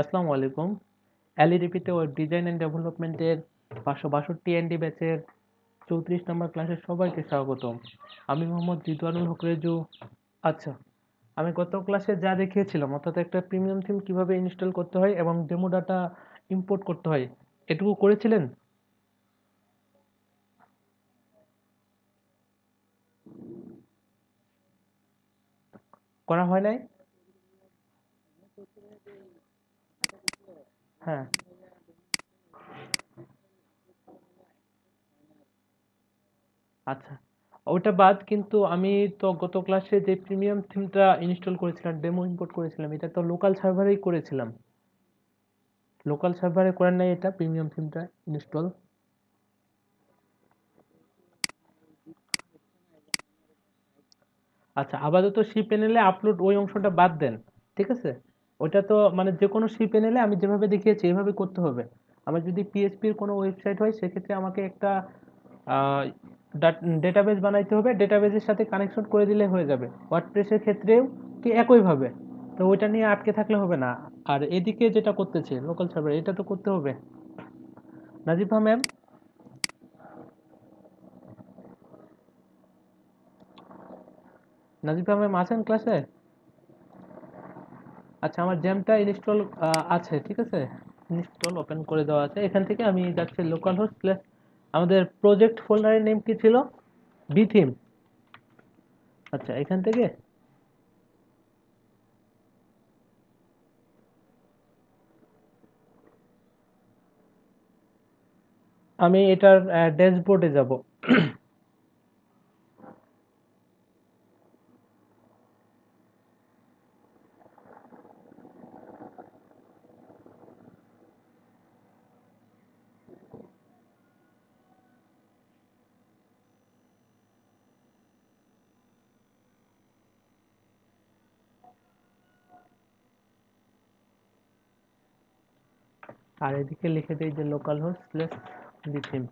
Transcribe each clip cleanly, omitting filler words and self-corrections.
আসসালামু আলাইকুম। এলইডিপিতে web design and ডেভেলপমেন্টের 562 ব্যাচের 34 নম্বর ক্লাসে সবাইকে স্বাগতম। আমি মোহাম্মদ রিদওয়ানুল হক রেজু। আচ্ছা, আমি গত ক্লাসে যা দেখিয়েছিলাম অর্থাৎ একটা প্রিমিয়াম থিম কিভাবে ইনস্টল করতে হয় এবং ডেমো ডাটা ইম্পোর্ট করতে হয়, এটুকু করেছিলেন? করা হয় নাই? হ্যাঁ। আচ্ছা, ওটা বাদ, কিন্তু আমি তো গত ক্লাসে যে প্রিমিয়াম থিমটা ইনস্টল করেছিলাম, ডেমো ইম্পোর্ট করেছিলাম, এটা তো লোকাল সার্ভারেই করেছিলাম। লোকাল সার্ভারে করেন নাই এটা প্রিমিয়াম থিমটা ইনস্টল? আচ্ছা, আপাতত সি প্যানেলে আপলোড ওই অংশটা বাদ দেন। ঠিক আছে? ওইটা তো মানে যে কোনো সি প্যানেলে আমি যেভাবে দেখিয়েছি এভাবে করতে হবে। আমার যদি পিএইচপির কোনো ওয়েবসাইট হয় সেক্ষেত্রে আমাকে একটা ডেটাবেস বানাইতে হবে, ডেটাবেসের সাথে কানেকশন করে দিলে হয়ে যাবে। ওয়ার্ডপ্রেসের ক্ষেত্রেও কি একইভাবে। তো ওইটা নিয়ে আটকে থাকলে হবে না। আর এদিকে যেটা করতেছে লোকাল সার্ভার, এটা তো করতে হবে। নাজিফা ম্যাম, নাজিফা ম্যাম আছেন ক্লাসে? আচ্ছা, আমার জ্যামটা ইনস্টল আছে, ঠিক আছে? ইনস্টল ওপেন করে দেওয়া আছে। এখান থেকে আমি যাচ্ছি লোকাল হোস্ট স্ল্যাশ, আমাদের প্রজেক্ট ফোল্ডারের নেম কি ছিল? B theme. আচ্ছা, এখান থেকে আমি এটার ড্যাশবোর্ডে যাব। আর এদিকে লিখে দেই যে local host slash B theme.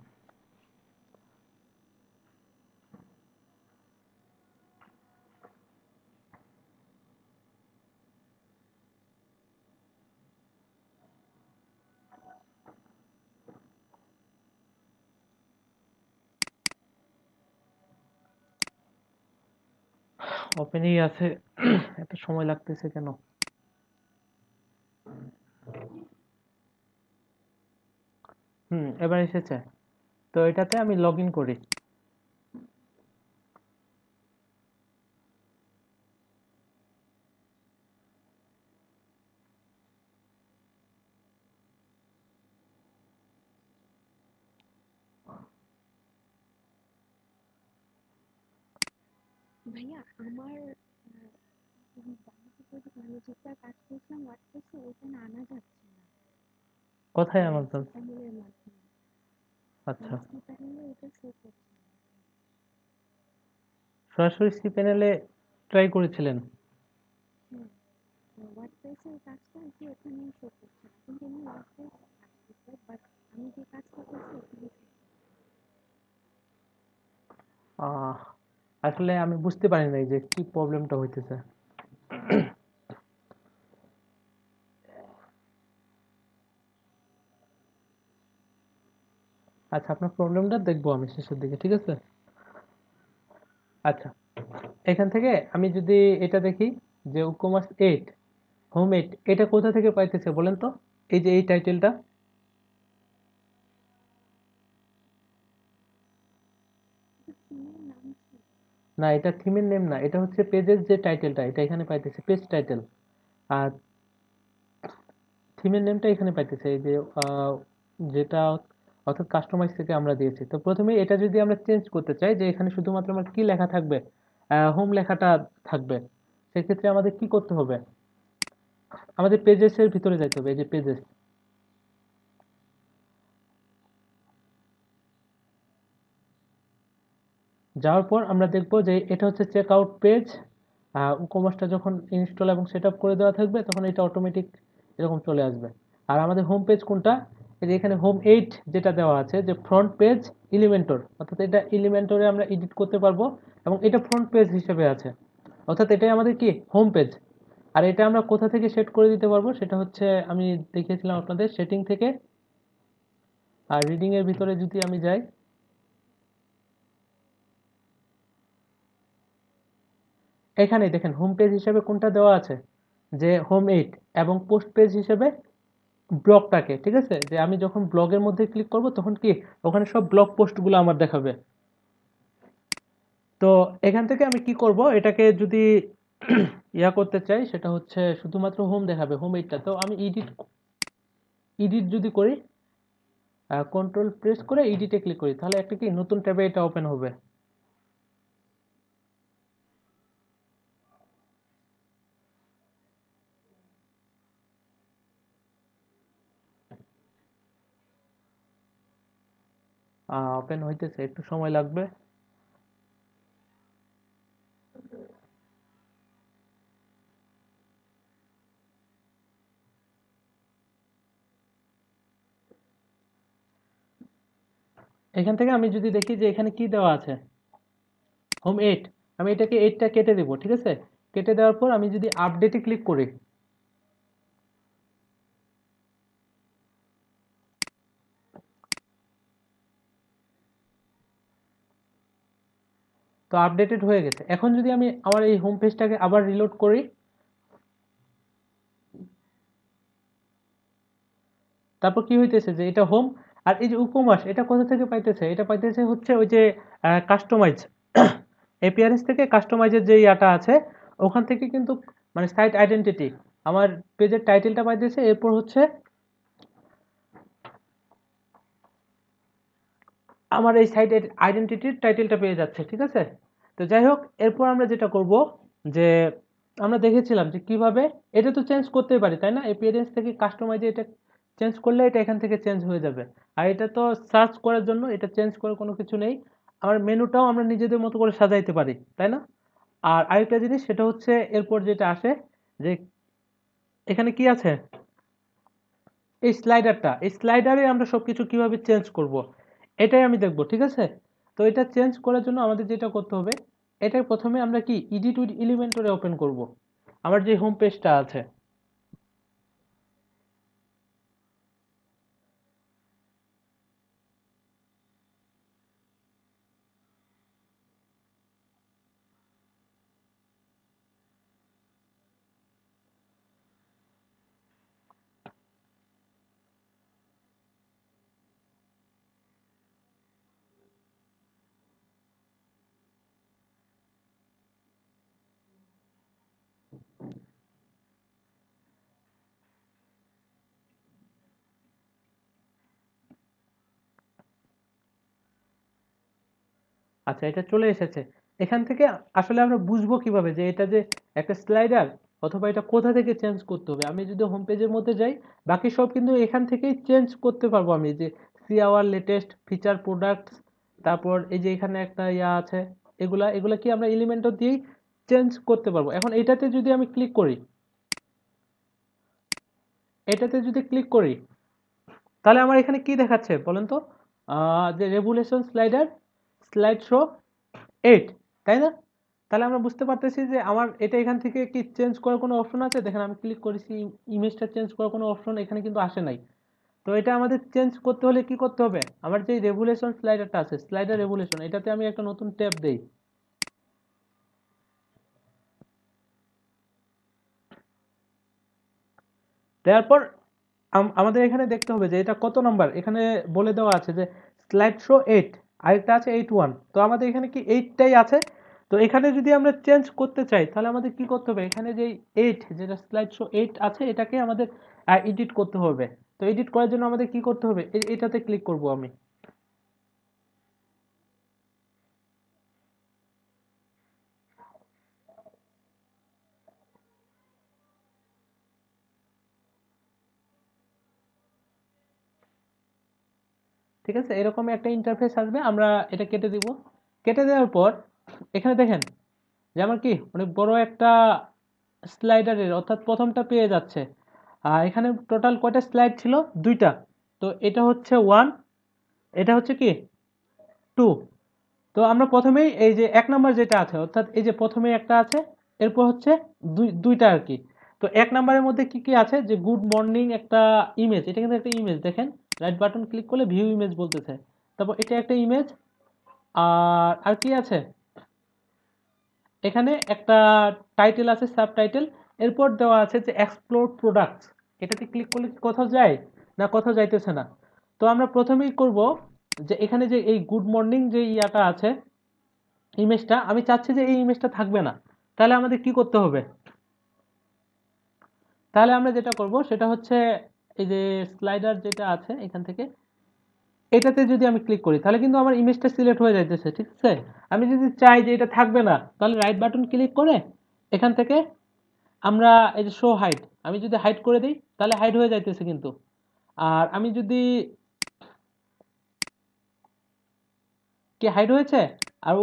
ওপেনই আছে। এত সময় লাগতেছে কেন? এবার এসেছে। তো এটাতে আমি লগ ইন করি। ভাইয়া আমার আমি যেটা কাজ করছিলাম ওয়ার্ডপ্রেসে ওটা না আনা যাচ্ছে না কোথায় ওই আমার সি কাজ? প্যানেলের মাধ্যমে আচ্ছা, মানে সি প্যানেলে ওটা শো করছে না। সরাসরি সি প্যানেলে ট্রাই করেছিলেন? হ্যাঁ, ওয়ার্ডপ্রেসের কাজটা আর কি ওখানে শো করছে না, কিন্তু এমনি ওয়ার্ডপ্রেস আসতেছে, বাট আমি যে কাজ করতেছি ওখানে show আহ, আসলে আমি বুঝতে পারি নাই যে কি প্রবলেমটা হইতেছে। আচ্ছা, আপনার প্রবলেমটা দেখবো আমি শেষের দিকে, ঠিক আছে? আচ্ছা, এখান থেকে আমি যদি এটা দেখি যে উকমাস 8 হোম 8, এটা কোথা থেকে পাইতেছে বলেন তো? এই যে এই টাইটেলটা। কিন্তু থিমের নাম কি? না, এটা থিমের নেম না, এটা হচ্ছে পেজের যে টাইটেলটা, এটা এখানে পাইতেছে পেজ টাইটেল। আর থিমের নেমটা এখানে পাইতেছে এই যে যেটা অর্থাৎ কাস্টমাইজ থেকে আমরা দিয়েছি। তো প্রথমে এটা যদি আমরা চেঞ্জ করতে চাই যে এখানে শুধুমাত্র আমার কি লেখা থাকবে, হোম লেখাটা থাকবে, সেক্ষেত্রে আমাদের কি করতে হবে? আমাদের পেজেস এর ভিতরে যাইতে হবে, এই যে পেজেস। যাওয়ার পর আমরা দেখব যে এটা হচ্ছে চেক আউট পেজ। কমার্সটা যখন ইনস্টল এবং সেট আপ করে দেওয়া থাকবে তখন এটা অটোমেটিক এরকম চলে আসবে। আর আমাদের হোম পেজ কোনটা? এই যে এখানে হোম 8 যেটা দেওয়া আছে যে ফ্রন্ট পেজ এলিমেন্টর, অর্থাৎ এটা এলিমেন্টরে আমরা এডিট করতে পারবো এবং এটা ফ্রন্ট পেজ হিসেবে আছে, অর্থাৎ এটাই আমাদের কি হোম পেজ। আর এটা আমরা কোথা থেকে সেট করে দিতে পারবো, সেটা হচ্ছে আমি দেখিয়েছিলাম আপনাদের সেটিং থেকে। আর রিডিং এর ভিতরে যদি আমি যাই, এখানে দেখেন হোম পেজ হিসেবে কোনটা দেওয়া আছে, যে হোম 8, এবং পোস্ট পেজ হিসেবে ব্লগটাকে, ঠিক আছে, যে আমি যখন ব্লগের মধ্যে ক্লিক করব তখন কি ওখানে সব ব্লগ পোস্টগুলো আমার দেখাবে। তো এখান থেকে আমি কি করব, এটাকে যদি ইয়া করতে চাই, সেটা হচ্ছে শুধুমাত্র হোম দেখাবে, হোম 8টা। তো আমি এডিট যদি করি, কন্ট্রোল প্রেস করে এডিটে ক্লিক করি, তাহলে একটা কি নতুন ট্যাবে এটা ওপেন হবে। ওপেন হইতেছে, একটু সময় লাগবে। এখান থেকে আমি যদি দেখি যে এখানে কি দেওয়া আছে, হোম 8, আমি এটাকে 8টা কেটে দেবো, ঠিক আছে। কেটে দেওয়ার পর আমি যদি আপডেটে ক্লিক করি, তো আপডেটেড হয়ে গেছে। এখন যদি আমি আমার এই হোম পেজটাকে আবার রিলোড করি, তারপর কি হইতেছে যে এটা হোম, আর এই যে উপমাস এটা কোথা থেকে পাইতেছে, এটা পাইতেছে হচ্ছে ওই যে কাস্টমাইজ এপিয়ারেন্স থেকে, কাস্টমাইজের যে ইয়াটা আছে ওখান থেকে কিন্তু, মানে সাইট আইডেন্টিটি, আমার পেজের টাইটেলটা পাইতেছে, এরপর হচ্ছে আমার এই সাইট আইডেন্টিটির টাইটেলটা পেয়ে যাচ্ছে, ঠিক আছে। তো যাই হোক, এরপর আমরা যেটা করব, যে আমরা দেখেছিলাম যে কিভাবে এটা তো চেঞ্জ করতেই পারি, তাই না, এপিয়ারেন্স থেকে কাস্টমাইজে এটা চেঞ্জ করলে এটা এখান থেকে চেঞ্জ হয়ে যাবে। আর এটা তো সার্চ করার জন্য, এটা চেঞ্জ করার কোনো কিছু নেই। আমার মেনুটাও আমরা নিজেদের মতো করে সাজাইতে পারি, তাই না। আর আরেকটা জিনিস, সেটা হচ্ছে এরপর যেটা আসে, যে এখানে কি আছে, এই স্লাইডারটা, এই স্লাইডারে আমরা সবকিছু কিভাবে চেঞ্জ করব, এটাই আমি দেখব, ঠিক আছে। তো এটা চেঞ্জ করার জন্য আমাদের যেটা করতে হবে, এটা প্রথমে আমরা কি এডিট উইথ এলিমেন্টরে ওপেন করব, আমার যে হোম পেজটা আছে। আচ্ছা, এটা চলে এসেছে। এখান থেকে আসলে আমরা বুঝবো কিভাবে যে এটা যে একটা স্লাইডার, অথবা এটা কোথা থেকে চেঞ্জ করতে হবে। আমি যদি হোম পেজের মধ্যে যাই, বাকি সব কিন্তু এখান থেকেই চেঞ্জ করতে পারবো আমি, যে see our latest feature products, তারপর এই যে এখানে একটা ইয়া আছে, এগুলা এগুলা কি আমরা এলিমেন্টর দিয়েই চেঞ্জ করতে পারবো। এখন এটাতে যদি আমি ক্লিক করি, এটাতে যদি ক্লিক করি, তাহলে আমার এখানে কি দেখাচ্ছে বলেন তো, যে রেভুলেশন স্লাইডার, স্লাইড শো 8, তাই না। তাহলে আমরা বুঝতে পারতেছি যে আমার এটা এখান থেকে কি চেঞ্জ করার কোনো অপশন আছে, দেখেন আমি ক্লিক করেছি, ইমেজটা চেঞ্জ করার কোনো অপশন এখানে কিন্তু আসে নাই। তো এটা আমাদের চেঞ্জ করতে হলে কি করতে হবে, আমার যে রেভুলেশন স্লাইডারটা আছে, স্লাইডার রেভুলেশন, এটাতে আমি একটা নতুন ট্যাব দেই। দেওয়ার পর আমাদের এখানে দেখতে হবে যে এটা কত নাম্বার, এখানে বলে দেওয়া আছে যে স্লাইড শো 8, আরেকটা আছে 8.1, তো আমাদের এখানে কি 8টাই আছে। তো এখানে যদি আমরা চেঞ্জ করতে চাই, তাহলে আমাদের কি করতে হবে, এখানে যে 8, যেটা স্লাইড শো 8 আছে, এটাকে আমাদের এডিট করতে হবে। তো এডিট করার জন্য আমাদের কি করতে হবে, এটাতে ক্লিক করব আমি। ঠিক আছে, এরকম একটা ইন্টারফেস আসবে, আমরা এটা কেটে দিব। কেটে দেওয়ার পর এখানে দেখেন যে আমার কি অনেক বড় একটা স্লাইডারের, অর্থাৎ প্রথমটা পেয়ে যাচ্ছে। আর এখানে টোটাল কয়টা স্লাইড ছিল, দুইটা। তো এটা হচ্ছে 1, এটা হচ্ছে কি 2। তো আমরা প্রথমেই এই যে 1 নাম্বার যেটা আছে, অর্থাৎ এই যে প্রথমে একটা আছে, এরপর হচ্ছে দুইটা আর কি। তো 1 নাম্বারের মধ্যে কি কি আছে, যে গুড মর্নিং একটা ইমেজ, এটা কিন্তু একটা ইমেজ, দেখেন রাইট বাটন ক্লিক করলে ভিউ ইমেজ বলতেছে, তারপর এটা একটা ইমেজ। আর কি আছে, এখানে একটা টাইটেল আছে, সাব টাইটেল, এরপর দেওয়া আছে যে এক্সপ্লোর প্রোডাক্টস। এটাতে ক্লিক করলে কি কোথাও যায় না, কোথাও যাইতেছে না। তো আমরা প্রথমেই করব যে এখানে যে এই গুড মর্নিং যে ইয়াটা আছে, ইমেজটা, আমি চাচ্ছি যে এই ইমেজটা থাকবে না। তাহলে আমাদের কি করতে হবে, তাহলে আমরা যেটা করব সেটা হচ্ছে এই যে স্লাইডার যেটা আছে এখান থেকে, এটাতে যদি আমি ক্লিক করি তাহলে কিন্তু আমার ইমেজটা সিলেক্ট হয়ে যাইতেছে, ঠিক আছে। আমি যদি চাই যে এটা থাকবে না, তাহলে রাইট বাটন ক্লিক করে এখান থেকে আমরা এই যে শো হাইড, আমি যদি হাইড করে দিই তাহলে হাইড হয়ে যাইতেছে কিন্তু। আর আমি যদি কি হাইড হয়েছে, আর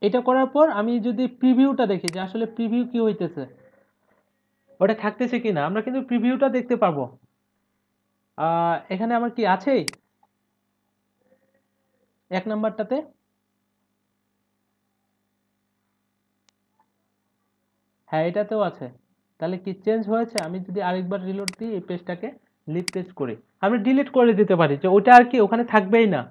এটা করার পর আমি যদি প্রিভিউটা দেখি যে আসলে প্রিভিউ কি হইতেছে, ওটা থাকতেছে কিনা, আমরা কিন্তু প্রিভিউটা দেখতে পাবো। এখানে আমার কি আছে 1 নাম্বারটাতে, হ্যাঁ এটাতেও আছে। তাহলে কি চেঞ্জ হয়েছে, আমি যদি আরেকবার রিলোড দিই এই পেজটাকে, লিভ পেজ করি, আমি ডিলিট করে দিতে পারি যে ওটা আর কি ওখানে থাকবেই না।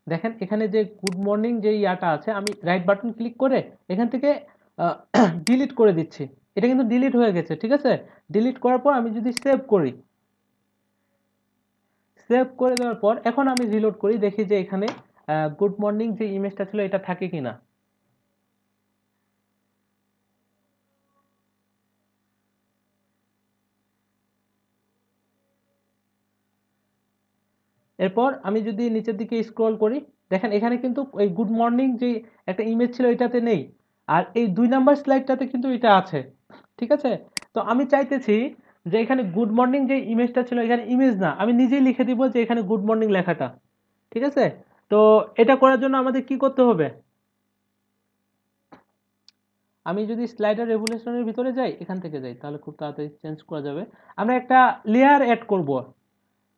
দেখেন এখানে যে গুড মর্নিং যে ইয়াটা আছে, আমি রাইট বাটন ক্লিক করে এখান থেকে ডিলিট করে দিচ্ছি, এটা কিন্তু ডিলিট হয়ে গেছে, ঠিক আছে। ডিলিট করার পর আমি যদি সেভ করি, সেভ করে দেওয়ার পর এখন আমি রিলোড করি, দেখি যে এখানে গুড মর্নিং যে ইমেজটা ছিল এটা থাকে কিনা। এরপর আমি যদি নিচের দিকে স্ক্রল করি, দেখেন এখানে কিন্তু এই গুড মর্নিং যে একটা ইমেজ ছিল এটাতে নেই, আর এই 2 নাম্বার স্লাইডটাতে কিন্তু এটা আছে, ঠিক আছে। তো আমি চাইতেছি যে এখানে গুড মর্নিং যে ইমেজটা ছিল এখানে ইমেজ না, আমি নিজেই লিখে দিব যে এখানে গুড মর্নিং লেখাটা, ঠিক আছে। তো এটা করার জন্য আমাদের কি করতে হবে, আমি যদি স্লাইডার রেভুলেশনের ভিতরে যাই, এখান থেকে যাই, তাহলে খুব তাড়াতাড়ি চেঞ্জ করা যাবে। আমরা একটা লেয়ার অ্যাড করব।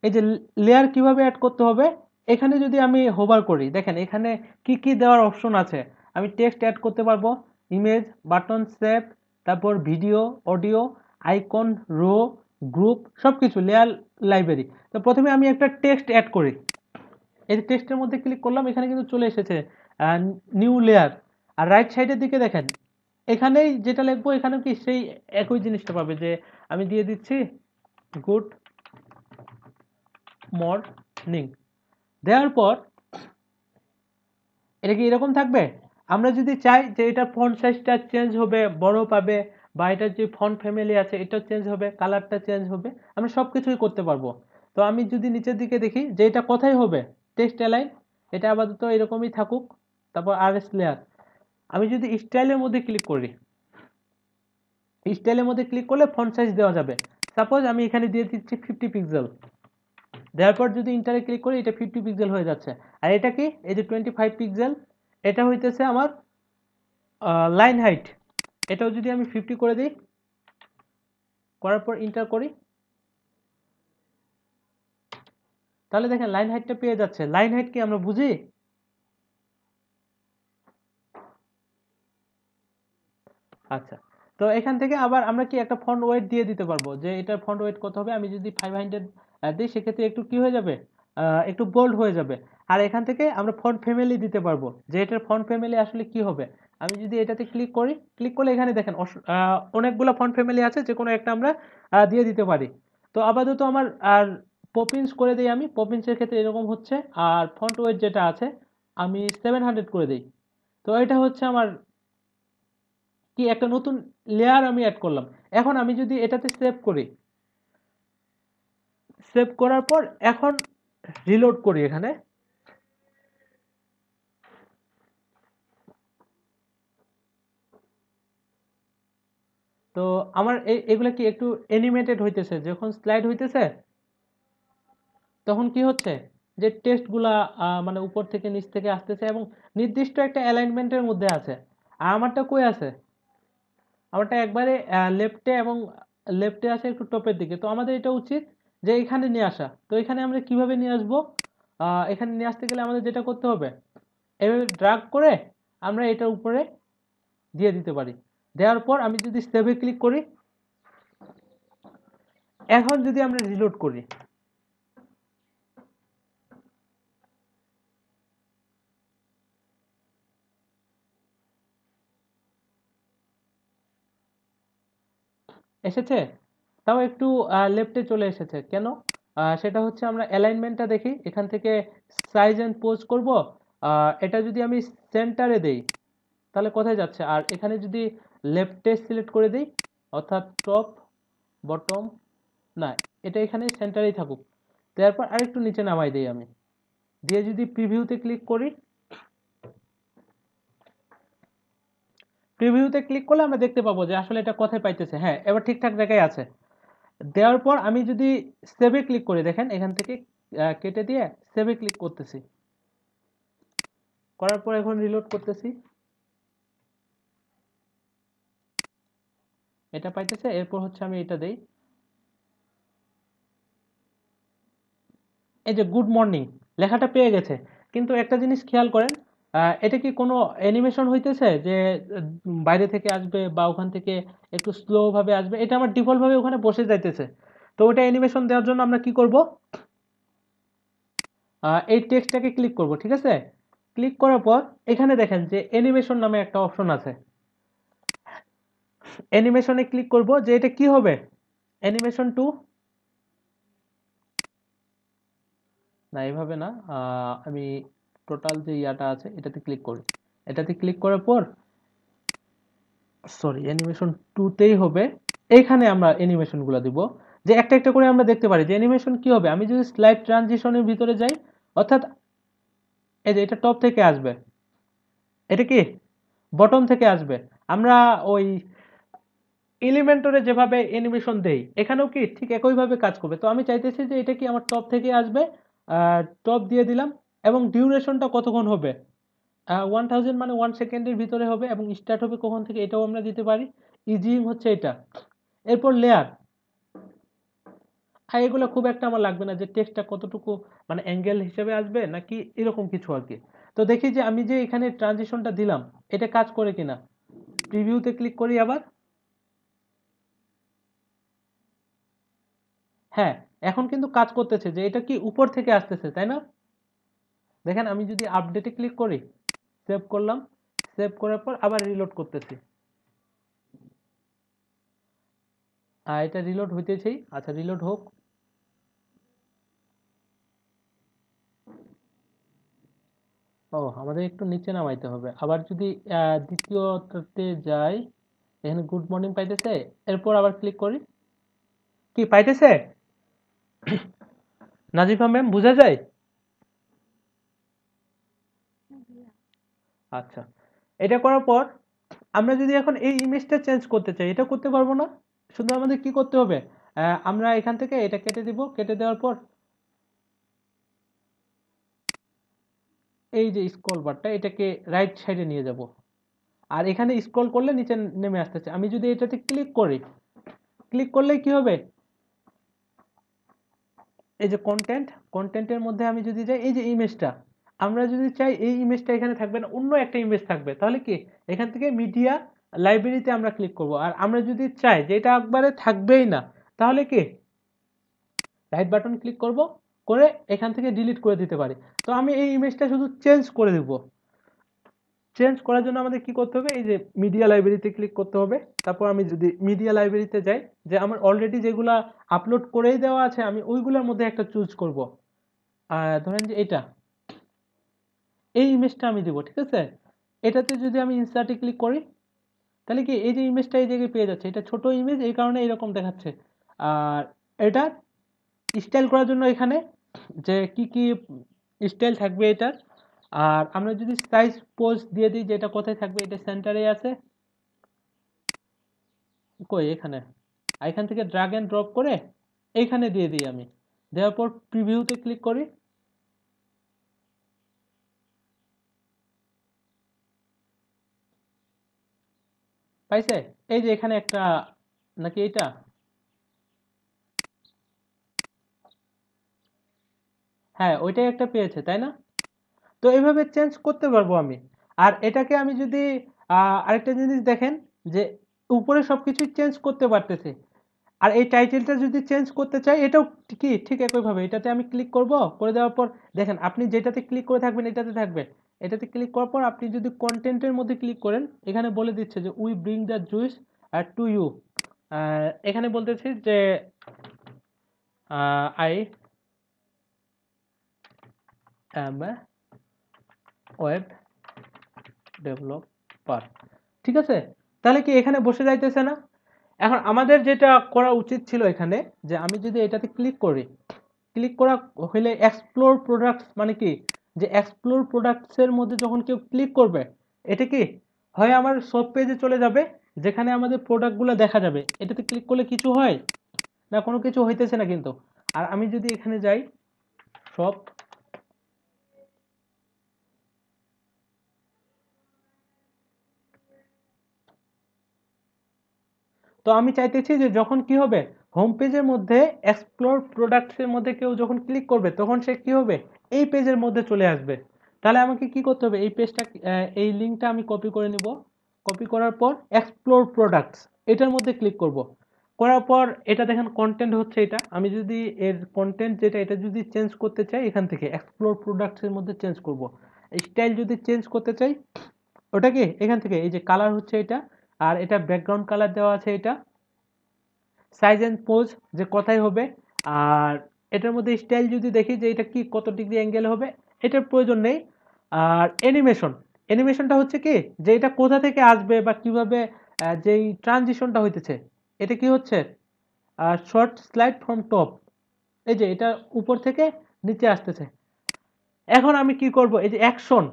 এই যে লেয়ার কিভাবে অ্যাড করতে হবে, এখানে যদি আমি হোভার করি, দেখেন এখানে কি কি দেওয়ার অপশন আছে। আমি টেক্সট অ্যাড করতে পারবো, ইমেজ, বাটন, শেপ, তারপর video, audio, icon, row, group, সবকিছু লেয়ার লাইব্রেরি। তো প্রথমে আমি একটা টেক্সট অ্যাড করি, এই টেক্সটের মধ্যে ক্লিক করলাম, এখানে কিন্তু চলে এসেছে নিউ লেয়ার। আর রাইট সাইডের দিকে দেখেন এখানেই যেটা লিখবো এখানে কি সেই একই জিনিসটা পাবে, যে আমি দিয়ে দিচ্ছি গুড মর্নিং। দেওয়ার পর এটা কি এরকম থাকবে, আমরা যদি চাই যে এটা ফন্ট সাইজটা চেঞ্জ হবে, বড় পাবে, বা এটার যে ফন্ট ফ্যামিলি আছে এটা চেঞ্জ হবে, কালারটা চেঞ্জ হবে, আমরা সব কিছুই করতে পারবো। তো আমি যদি নিচের দিকে দেখি যে এটা কোথায় হবে, টেক্সট অ্যালাইন, এটা আপাতত এরকমই থাকুক। তারপর আরএস লেয়ার, আমি যদি স্টাইলের মধ্যে ক্লিক করি, স্টাইলের মধ্যে ক্লিক করলে ফন্ট সাইজ দেওয়া যাবে। সাপোজ আমি এখানে দিয়ে দিচ্ছি 50 পিক্সেল, দেওয়ার পর যদি ইন্টারে ক্লিক করি এটা 50 পিক্সেল হয়ে যাচ্ছে। আর এটা কি, এই যে 25 পিক্সেল, এটা হইতেছে আমার লাইন হাইট, এটাও যদি আমি 50 করে দিই, করার পর ইন্টার করি, তাহলে দেখেন লাইন হাইটটা পেয়ে যাচ্ছে। লাইন হাইট কি আমরা বুঝি, আচ্ছা। তো এখান থেকে আবার আমরা কি একটা ফন্ট ওয়েট দিয়ে দিতে পারবো, যে এটার ফন্ট ওয়েট কত হবে, আমি যদি 500 দিই সেক্ষেত্রে একটু কি হয়ে যাবে, একটু বোল্ড হয়ে যাবে। আর এখান থেকে আমরা ফন্ট ফ্যামিলি দিতে পারবো, যে এটার ফন্ট ফ্যামিলি আসলে কি হবে। আমি যদি এটাতে ক্লিক করি, ক্লিক করলে এখানে দেখেন অনেকগুলো ফন্ট ফ্যামিলি আছে, যে কোনো একটা আমরা দিয়ে দিতে পারি। তো আপাতত আমার আর পপিন্স করে দিই, আমি পপিন্সের ক্ষেত্রে এরকম হচ্ছে। আর ফন্ট ওয়েট যেটা আছে আমি 700 করে দিই। তো এটা হচ্ছে আমার কি একটা নতুন লেয়ার আমি অ্যাড করলাম। এখন আমি যদি এটাতে সেভ করি, সেভ করার পর এখন রিলোড করি এখানে, তো আমার এগুলা কি একটু অ্যানিমেটেড হইতেছে, যখন স্লাইড হইতেছে তখন কি হচ্ছে যে টেক্সটগুলা মানে উপর থেকে নিচ থেকে আসতেছে এবং নির্দিষ্ট একটা অ্যালাইনমেন্টের মধ্যে আছে। আর আমারটা কই আছে, আমারটা একবারে লেফটে, এবং লেফটে আছে একটু টপের দিকে। তো আমাদের এটা উচিত যে এখানে নিয়ে আসা। তো এখানে আমরা কিভাবে নিয়ে আসবো, এখানে নিয়ে আসতে গেলে আমাদের যেটা করতে হবে, এভাবে ড্রাগ করে আমরা এটার উপরে দিয়ে দিতে পারি। দেওয়ার পর আমি যদি সেভে ক্লিক করি, এখন যদি আমরা রিলোড করি, এসেছে, তাও একটু লেফটে চলে এসেছে কেন? সেটা হচ্ছে আমরা অ্যালাইনমেন্টটা দেখি এখান থেকে, সাইজ এন্ড পোজ করব। এটা যদি আমি সেন্টারে দেই তাহলে কোথায় যাচ্ছে, আর এখানে যদি লেফটে সিলেক্ট করে দিই অর্থাৎ টপ বটম, না এটা এখানে সেন্টারেই থাকুক, তারপর আরেকটু নিচে নামাই দিই আমি, দিয়ে যদি প্রিভিউতে ক্লিক করি, প্রিভিউতে ক্লিক করলে আমরা দেখতে পাবো যে আসলে এটা কোথায় পাইতেছে। হ্যাঁ, এবার ঠিকঠাক জায়গায় আছে। দেওয়ার পর আমি যদি সেভে ক্লিক করি, দেখেন এখান থেকে কেটে দিয়ে সেভে ক্লিক করতেছি, করার পর এখন রিলোড করতেছি, এটা পাইতেছে। এরপর হচ্ছে আমি এটা দেই, এই যে গুড মর্নিং লেখাটা পেয়ে গেছে। কিন্তু একটা জিনিস খেয়াল করেন, এটা কি কোনো অ্যানিমেশন হইতেছে যে বাইরে থেকে আসবে বা ওখান থেকে একটু স্লো ভাবে আসবে? এটা আমার ডিফল্ট ভাবে ওখানে বসে যাইতেছে। তো ওটা অ্যানিমেশন দেওয়ার জন্য আমরা কি করব, এই টেক্সটটাকে ক্লিক করব, ঠিক আছে? ক্লিক করার পর এখানে দেখেন যে অ্যানিমেশন নামে একটা অপশন আছে, অ্যানিমেশনে ক্লিক করব, যে এটা কি হবে, অ্যানিমেশন টু, না এইভাবে না, আমি টোটাল যে ইয়াটা আছে এটাতে ক্লিক করি, এটাতে ক্লিক করার পর সরি অ্যানিমেশন টুতেই হবে, এইখানে আমরা অ্যানিমেশন গুলো দিব, যে একটা একটা করে আমরা দেখতে পারি যে অ্যানিমেশন কি হবে। আমি যদি স্লাইড ট্রানজিশনের ভিতরে যাই, অর্থাৎ এই যে এটা টপ থেকে আসবে, এটা কি বটম থেকে আসবে। আমরা ওই এলিমেন্টরে যেভাবে অ্যানিমেশন দেই এখানেও কি ঠিক একইভাবে কাজ করবে। তো আমি চাইতেছি যে এটা কি আমার টপ থেকে আসবে, টপ দিয়ে দিলাম, এবং ডিউরেশনটা কতক্ষণ হবে, 1000 মানে 1 সেকেন্ডের ভিতরে হবে, এবং স্টার্ট হবে কখন থেকে এটাও আমরা দিতে পারি। ইজিং হচ্ছে এটা। এরপর লেয়ার, আর এগুলো খুব একটা আমার লাগবে না, যে টেক্সটটা কতটুকু মানে অ্যাঙ্গেল হিসেবে আসবে নাকি এরকম কিছু আর কি। তো দেখি যে আমি যে এখানে ট্রানজিশনটা দিলাম এটা কাজ করে কিনা, প্রিভিউতে ক্লিক করি আবার। হ্যাঁ, এখন কিন্তু কাজ করতেছে, যে এটা কি উপর থেকে আসতেছে, তাই না? দেখেন আমি যদি আপডেটে ক্লিক করি, সেভ করলাম, সেভ করার পর আবার রিলোড করতেছি, আর এটা রিলোড হইতেছেই। আচ্ছা রিলোড হোক। ও আমাদের একটু নিচে নামাইতে হবে। আবার যদি দ্বিতীয়টাতে যাই, এখানে গুড মর্নিং পাইতেছে, এরপর আবার ক্লিক করি, কি পাইতেছে নাজিফা ম্যাম, বোঝা যায়? হ্যাঁ ভাইয়া। আচ্ছা, এটা করার পর আমরা যদি এখন এই ইমেজটা চেঞ্জ করতে চাই, এটা করতে পারবো না। শুধু আমাদের কি করতে হবে, আমরা এখান থেকে এটা কেটে দিব, কেটে দেওয়ার পর এই যে স্ক্রল বারটা এটাকে রাইট সাইডে নিয়ে যাব, আর এখানে স্ক্রল করলে নিচে নেমে আসতেছে। আমি যদি এটাতে ক্লিক করি, ক্লিক করলে কি হবে, এই যে কন্টেন্ট, কন্টেন্টের মধ্যে আমি যদি যাই, এই যে ইমেজটা, আমরা যদি চাই এই ইমেজটা এখানে থাকবে না, অন্য একটা ইমেজ থাকবে, তাহলে কি এখান থেকে মিডিয়া লাইব্রেরিতে আমরা ক্লিক করব। আর আমরা যদি চাই যে এটা একবারে থাকবেই না, তাহলে কি রাইট বাটন ক্লিক করব, করে এখান থেকে ডিলিট করে দিতে পারি। তো আমি এই ইমেজটা শুধু চেঞ্জ করে দিব। চেঞ্জ করার জন্য আমাদের কি করতে হবে, এই যে মিডিয়া লাইব্রেরিতে ক্লিক করতে হবে। তারপর আমি যদি মিডিয়া লাইব্রেরিতে যাই, যে আমার অলরেডি যেগুলা আপলোড করেই দেওয়া আছে আমি ওইগুলোর মধ্যে একটা চুজ করব। ধরেন যে এটা, এই ইমেজটা আমি দিব, ঠিক আছে? এটাতে যদি আমি ইনসার্টে ক্লিক করি, তাহলে কি এই যে ইমেজটা এই জায়গায় পেয়ে যাচ্ছে, এটা ছোট ইমেজ এই কারণে এরকম দেখাচ্ছে। আর এটা স্টাইল করার জন্য এখানে যে কি কি স্টাইল থাকবে এটার, আর আমরা যদি সাইজ পোজ দিয়ে দিই যে এটা কোথায় থাকবে, এটা সেন্টারে আছে, কই এখানে, এখান থেকে ড্রাগ এন্ড ড্রপ করে এইখানে দিয়ে দিই আমি, দেওয়ার পর প্রিভিউতে ক্লিক করি, পাইছে? এই যে এখানে একটা, নাকি এটা, হ্যাঁ ওইটাই একটা পেয়েছে, তাই না? তো এইভাবে চেঞ্জ করতে পারবো আমি। আর এটাকে আমি যদি আরেকটা জিনিস দেখেন যে উপরে সবকিছু চেঞ্জ করতে পারতেছে। আর এই টাইটেলটা যদি চেঞ্জ করতে চাই এটাও কি ঠিক একইভাবে এটাতে আমি ক্লিক করব, করে দেওয়ার পর দেখেন আপনি যেটাতে ক্লিক করে থাকবেন এটাতে থাকবে। এটাতে ক্লিক করার পর আপনি যদি কন্টেন্টের মধ্যে ক্লিক করেন এখানে বলে দিচ্ছে যে we bring the juice to you. এখানে বলতেছে যে I am a web developer. ঠিক আছে, তাহলে কি এখানে বসে যাইতেছে না? এখন আমাদের যেটা করা উচিত ছিল এখানে, যে আমি যদি এটাতে ক্লিক করি, ক্লিক করা হলে এক্সপ্লোর প্রোডাক্টস মানে কি, যে এক্সপ্লোর প্রোডাক্টস এর মধ্যে যখন কেউ ক্লিক করবে এটা কি হয় আমার সব পেজে চলে যাবে যেখানে আমাদের প্রোডাক্টগুলো দেখা যাবে। এটাতে ক্লিক করলে কিছু হয় না, কোনো কিছু হইতেছে না কিন্তু। আর আমি যদি এখানে যাই সব, তো আমি চাইতেছি যে যখন কি হবে হোম পেজের মধ্যে এক্সপ্লোর প্রোডাক্টস এর মধ্যে কেউ যখন ক্লিক করবে তখন সে কি হবে এই পেজের মধ্যে চলে আসবে। তাহলে আমাকে কি করতে হবে, এই পেজটা এই লিঙ্কটা আমি কপি করে নিব। কপি করার পর এক্সপ্লোর প্রোডাক্টস এটার মধ্যে ক্লিক করব। করার পর এটা দেখেন কন্টেন্ট হচ্ছে এটা, আমি যদি এর কন্টেন্ট যেটা এটা যদি চেঞ্জ করতে চাই এখান থেকে এক্সপ্লোর প্রোডাক্টস এর মধ্যে চেঞ্জ করব। স্টাইল যদি চেঞ্জ করতে চাই ওটা কি এখান থেকে এই যে কালার হচ্ছে এটা, আর এটা ব্যাকগ্রাউন্ড কালার দেওয়া আছে এটা, সাইজ এন্ড পোজ যে কোথায় হবে, আর এটার মধ্যে স্টাইল যদি দেখি যে এটা কি কত ডিগ্রি অ্যাঙ্গেল হবে এটার প্রয়োজন নেই। আর অ্যানিমেশন, অ্যানিমেশনটা হচ্ছে কি যে এটা কোথা থেকে আসবে বা কিভাবে যেই ট্রানজিশনটা হইতেছে এটা কি হচ্ছে শর্ট স্লাইড ফ্রম টপ, এই যে এটা উপর থেকে নিচে আসতেছে। এখন আমি কি করব, এই যে অ্যাকশন,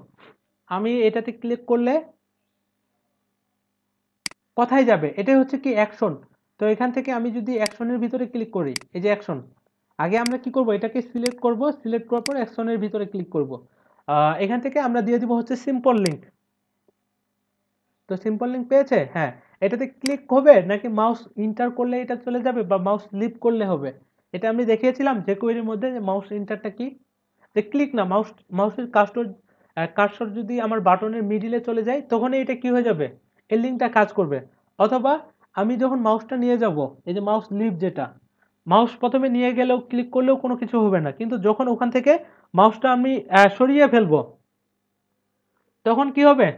আমি এটাতে ক্লিক করলে কোথায় যাবে এটাই হচ্ছে কি অ্যাকশন। তো এখান থেকে আমি যদি অ্যাকশনের ভিতরে ক্লিক করি এই যে অ্যাকশন, আগে আমরা কি করব এটাকে সিলেক্ট করব, সিলেক্ট করার পর অ্যাকশনের ভিতরে ক্লিক করব। এখান থেকে আমরা দিয়ে দিব হচ্ছে সিম্পল লিংক। তো সিম্পল লিংক পেয়েছে, হ্যাঁ। এটাতে ক্লিক হবে নাকি মাউস ইন্টার করলে এটা চলে যাবে বা মাউস লিভ করলে হবে, এটা আমি দেখিয়েছিলাম যে কোয়েরির মধ্যে যে মাউস ইন্টারটা কি, যে ক্লিক না মাউসের কার্সর যদি আমার বাটনের মিডিলে চলে যায় তখনই এটা কি হয়ে যাবে এই লিঙ্কটা কাজ করবে। অথবা আমি যখন মাউসটা নিয়ে যাব, এই যে মাউস লিভ যেটা, মাউস প্রথমে নিয়ে গেলেও ক্লিক করলেও কোনো কিছু হবে না, কিন্তু যখন ওখান থেকে মাউসটা আমি সরিয়ে ফেলবো তখন কি হবে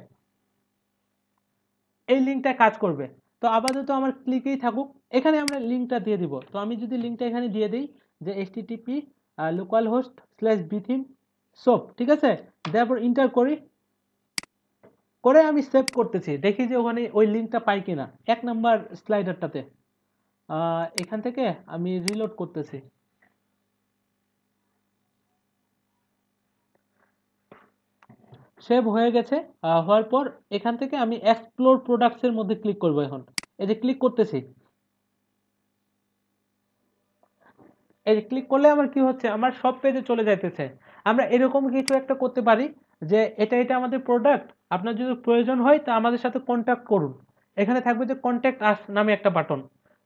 এই লিঙ্কটা কাজ করবে। তো আপাতত আমার ক্লিকেই থাকুক, এখানে আমরা লিঙ্কটা দিয়ে দিব। তো আমি যদি লিঙ্কটা এখানে দিয়ে দিই যে http localhost/btheme সব ঠিক আছে, তারপর ইন্টার করি, করে আমি সেভ করতেছি, দেখি যে ওখানে ওই লিঙ্কটা পাই কিনা এক নাম্বার স্লাইডারটাতে। এখান থেকে আমি রিলোড করতেছি। সেভ হয়ে গেছে। হওয়ার পর এখান থেকে আমি এক্সপ্লোর প্রোডাক্টস এর মধ্যে ক্লিক করব। এখন এই যে ক্লিক করতেছি, এই যে ক্লিক করলে আমার কি হচ্ছে আমার সব পেজে চলে যাইতেছে। আমরা এরকম কিছু একটা করতে পারি যে এটা আমাদের প্রোডাক্ট, আপনার যদি প্রয়োজন হয় তা আমাদের সাথে কন্ট্যাক্ট করুন। এখানে থাকবে যে কন্ট্যাক্ট আস নামে একটা বাটন,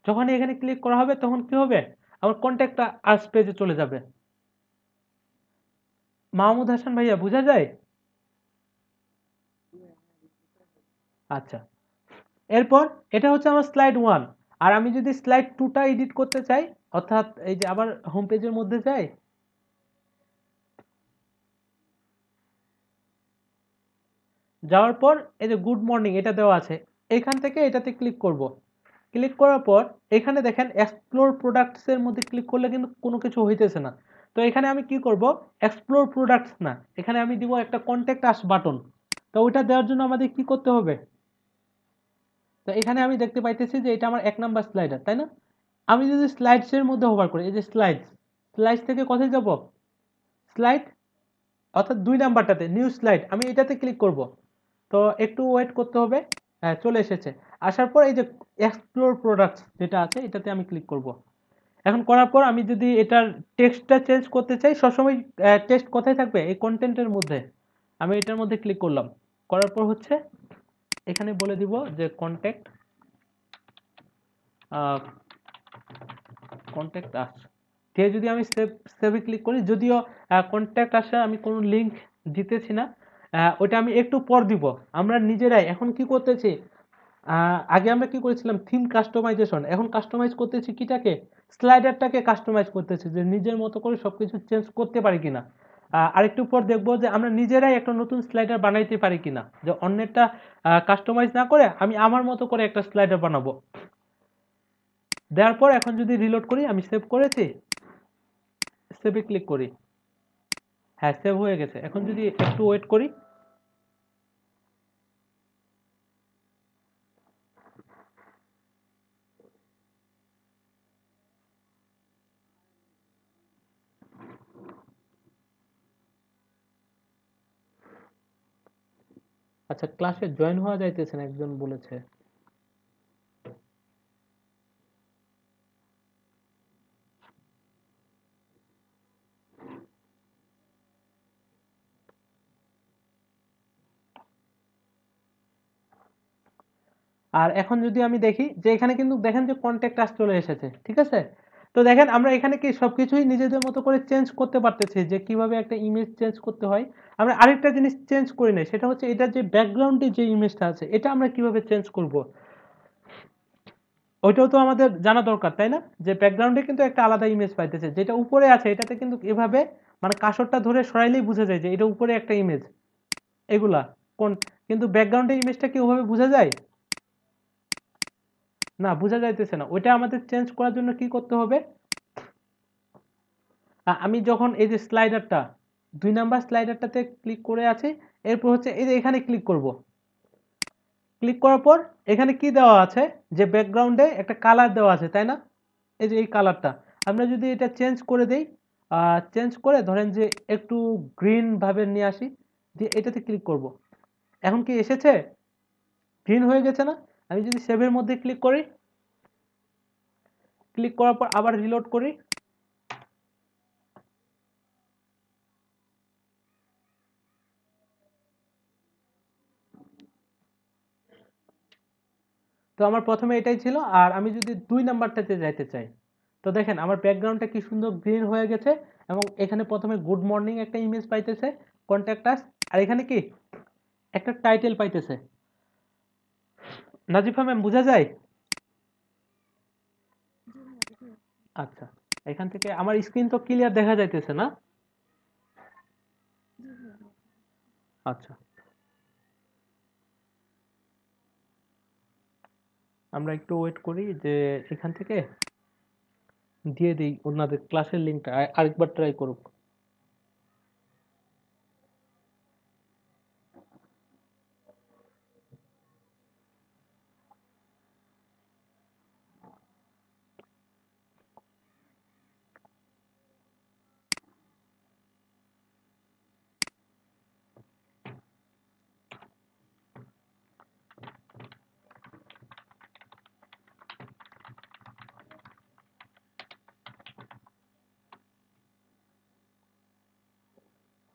যখনই এখানে ক্লিক করা হবে তখন কি হবে আমার কন্ট্যাক্ট আস পেজে চলে যাবে। মাহমুদ হাসান ভাইয়া বোঝা যায়? আচ্ছা, এরপর এটা হচ্ছে আমার স্লাইড 1। আর আমি যদি স্লাইড 2টা এডিট করতে চাই, অর্থাৎ এই যে আবার হোম পেজের মধ্যে যাই, যাওয়ার পর এই যে গুড মর্নিং এটা দেওয়া আছে, এখান থেকে এটাতে ক্লিক করব। ক্লিক করার পর এখানে দেখেন এক্সপ্লোর প্রোডাক্টস এর মধ্যে ক্লিক করলে কিন্তু কোনো কিছু হইতেছে না। তো এখানে আমি কি করব, এক্সপ্লোর প্রোডাক্টস না, এখানে আমি দিব একটা কন্ট্যাক্ট আস বাটন। তো ওইটা দেওয়ার জন্য আমাদের কি করতে হবে, তো এখানে আমি দেখতে পাইতেছি যে এটা আমার এক নাম্বার স্লাইডার, তাই না? আমি যদি স্লাইডস এর মধ্যে হোভার করি, এই যে স্লাইডস, স্লাইডস থেকে কোথায় যাব, স্লাইড অর্থাৎ 2 নাম্বারটাতে নিউ স্লাইড, আমি এটাতে ক্লিক করব। তো একটু ওয়েট করতে হবে। হ্যাঁ চলে এসেছে। আসার পর এই যে এক্সপ্লোর প্রোডাক্টস যেটা আছে এটাতে আমি ক্লিক করব। এখন করার পর আমি যদি এটার টেক্সটটা চেঞ্জ করতে চাই, সবসময় টেক্সট কোথায় থাকবে এই কন্টেন্টের মধ্যে, আমি এটার মধ্যে ক্লিক করলাম। করার পর হচ্ছে এখানে বলে দিব যে কন্ট্যাক্ট কন্ট্যাক্ট আস, দিয়ে যদি আমি সেভে ক্লিক করি, যদিও কন্ট্যাক্ট আসে আমি কোনো লিঙ্ক দিতেছি না, ওটা আমি একটু পর দিব। আমরা নিজেরাই এখন কি করতেছি, আগে আমরা কি করেছিলাম থিম কাস্টমাইজেশন, এখন কাস্টমাইজ করতেছি কিটাকে, স্লাইডারটাকে কাস্টমাইজ করতেছি যে নিজের মতো করে সবকিছু চেঞ্জ করতে পারি কিনা। আরেকটু পর দেখবো যে আমরা নিজেরাই একটা নতুন স্লাইডার বানাইতে পারি কিনা, যে অন্যেরটা কাস্টমাইজ না করে আমি আমার মতো করে একটা স্লাইডার বানাবো। দেওয়ার পর এখন যদি রিলোড করি, আমি সেভ করেছি, সেভে ক্লিক করি, হ্যাঁ সেভ হয়ে গেছে। এখন যদি একটু ওয়েট করি, আচ্ছা ক্লাসে জয়েন হওয়া যাইতেছে না একজন বলেছে। আর এখন যদি আমি দেখি যে এখানে কিন্তু দেখেন যে কন্ট্যাক্ট আস চলে এসেছে, ঠিক আছে। তো দেখেন আমরা এখানে কি সবকিছুই নিজেদের মতো করে চেঞ্জ করতে পারতেছি, যে কিভাবে একটা ইমেজ চেঞ্জ করতে হয়। আমরা আরেকটা জিনিস চেঞ্জ করি নাই, সেটা হচ্ছে এটা যে ব্যাকগ্রাউন্ডে যে ইমেজটা আছে এটা আমরা কিভাবে চেঞ্জ করব, ওইটাও তো আমাদের জানা দরকার তাই না। যে ব্যাকগ্রাউন্ডে কিন্তু একটা আলাদা ইমেজ পাইতেছে, যেটা উপরে আছে এটাতে কিন্তু এভাবে মানে কার্সরটা ধরে সরাইলেই বোঝা যায় যে এটা উপরে একটা ইমেজ, এগুলা কোন, কিন্তু ব্যাকগ্রাউন্ডের ইমেজটা কি ওভাবে বোঝা যায় না, বোঝা যাইতেছে না। ওইটা আমাদের চেঞ্জ করার জন্য কি করতে হবে, আমি যখন এই যে স্লাইডারটা 2 নাম্বার স্লাইডারটাতে ক্লিক করে আছে, এরপর হচ্ছে এই যে এখানে ক্লিক করব। ক্লিক করার পর এখানে কি দেওয়া আছে, যে ব্যাকগ্রাউন্ডে একটা কালার দেওয়া আছে তাই না, এই যে এই কালারটা আমরা যদি এটা চেঞ্জ করে দেই, চেঞ্জ করে ধরেন যে একটু গ্রিন ভাবে নিয়ে আসি, দিয়ে এটাতে ক্লিক করব। এখন কি এসেছে, গ্রিন হয়ে গেছে না। আমি যদি সেভের মধ্যে ক্লিক করি, ক্লিক করার পর আবার রিলোড করি, তো আমার প্রথমে এটাই ছিল। আর আমি যদি 2 নাম্বারটাতে যাইতে চাই, তো দেখেন আমার ব্যাকগ্রাউন্ডটা কি সুন্দর গ্রিন হয়ে গেছে, এবং এখানে প্রথমে গুড মর্নিং একটা ইমেজ পাইতেছে, কন্ট্যাক্ট আস, আর এখানে কি একটা টাইটেল পাইতেছে। নাজিফা ম্যাম বোঝা যায়? জি ভাইয়া বুঝে যাচ্ছে। আচ্ছা, এখান থেকে আমার স্ক্রিন তো ক্লিয়ার দেখা যাইতেছে না? জি ভাইয়া দেখা যাচ্ছে। আচ্ছা, আমরা একটু ওয়েট করি যে এখান থেকে দিয়ে দিই ওনাদের ক্লাসের লিঙ্কটা, আরেকবার ট্রাই করুক।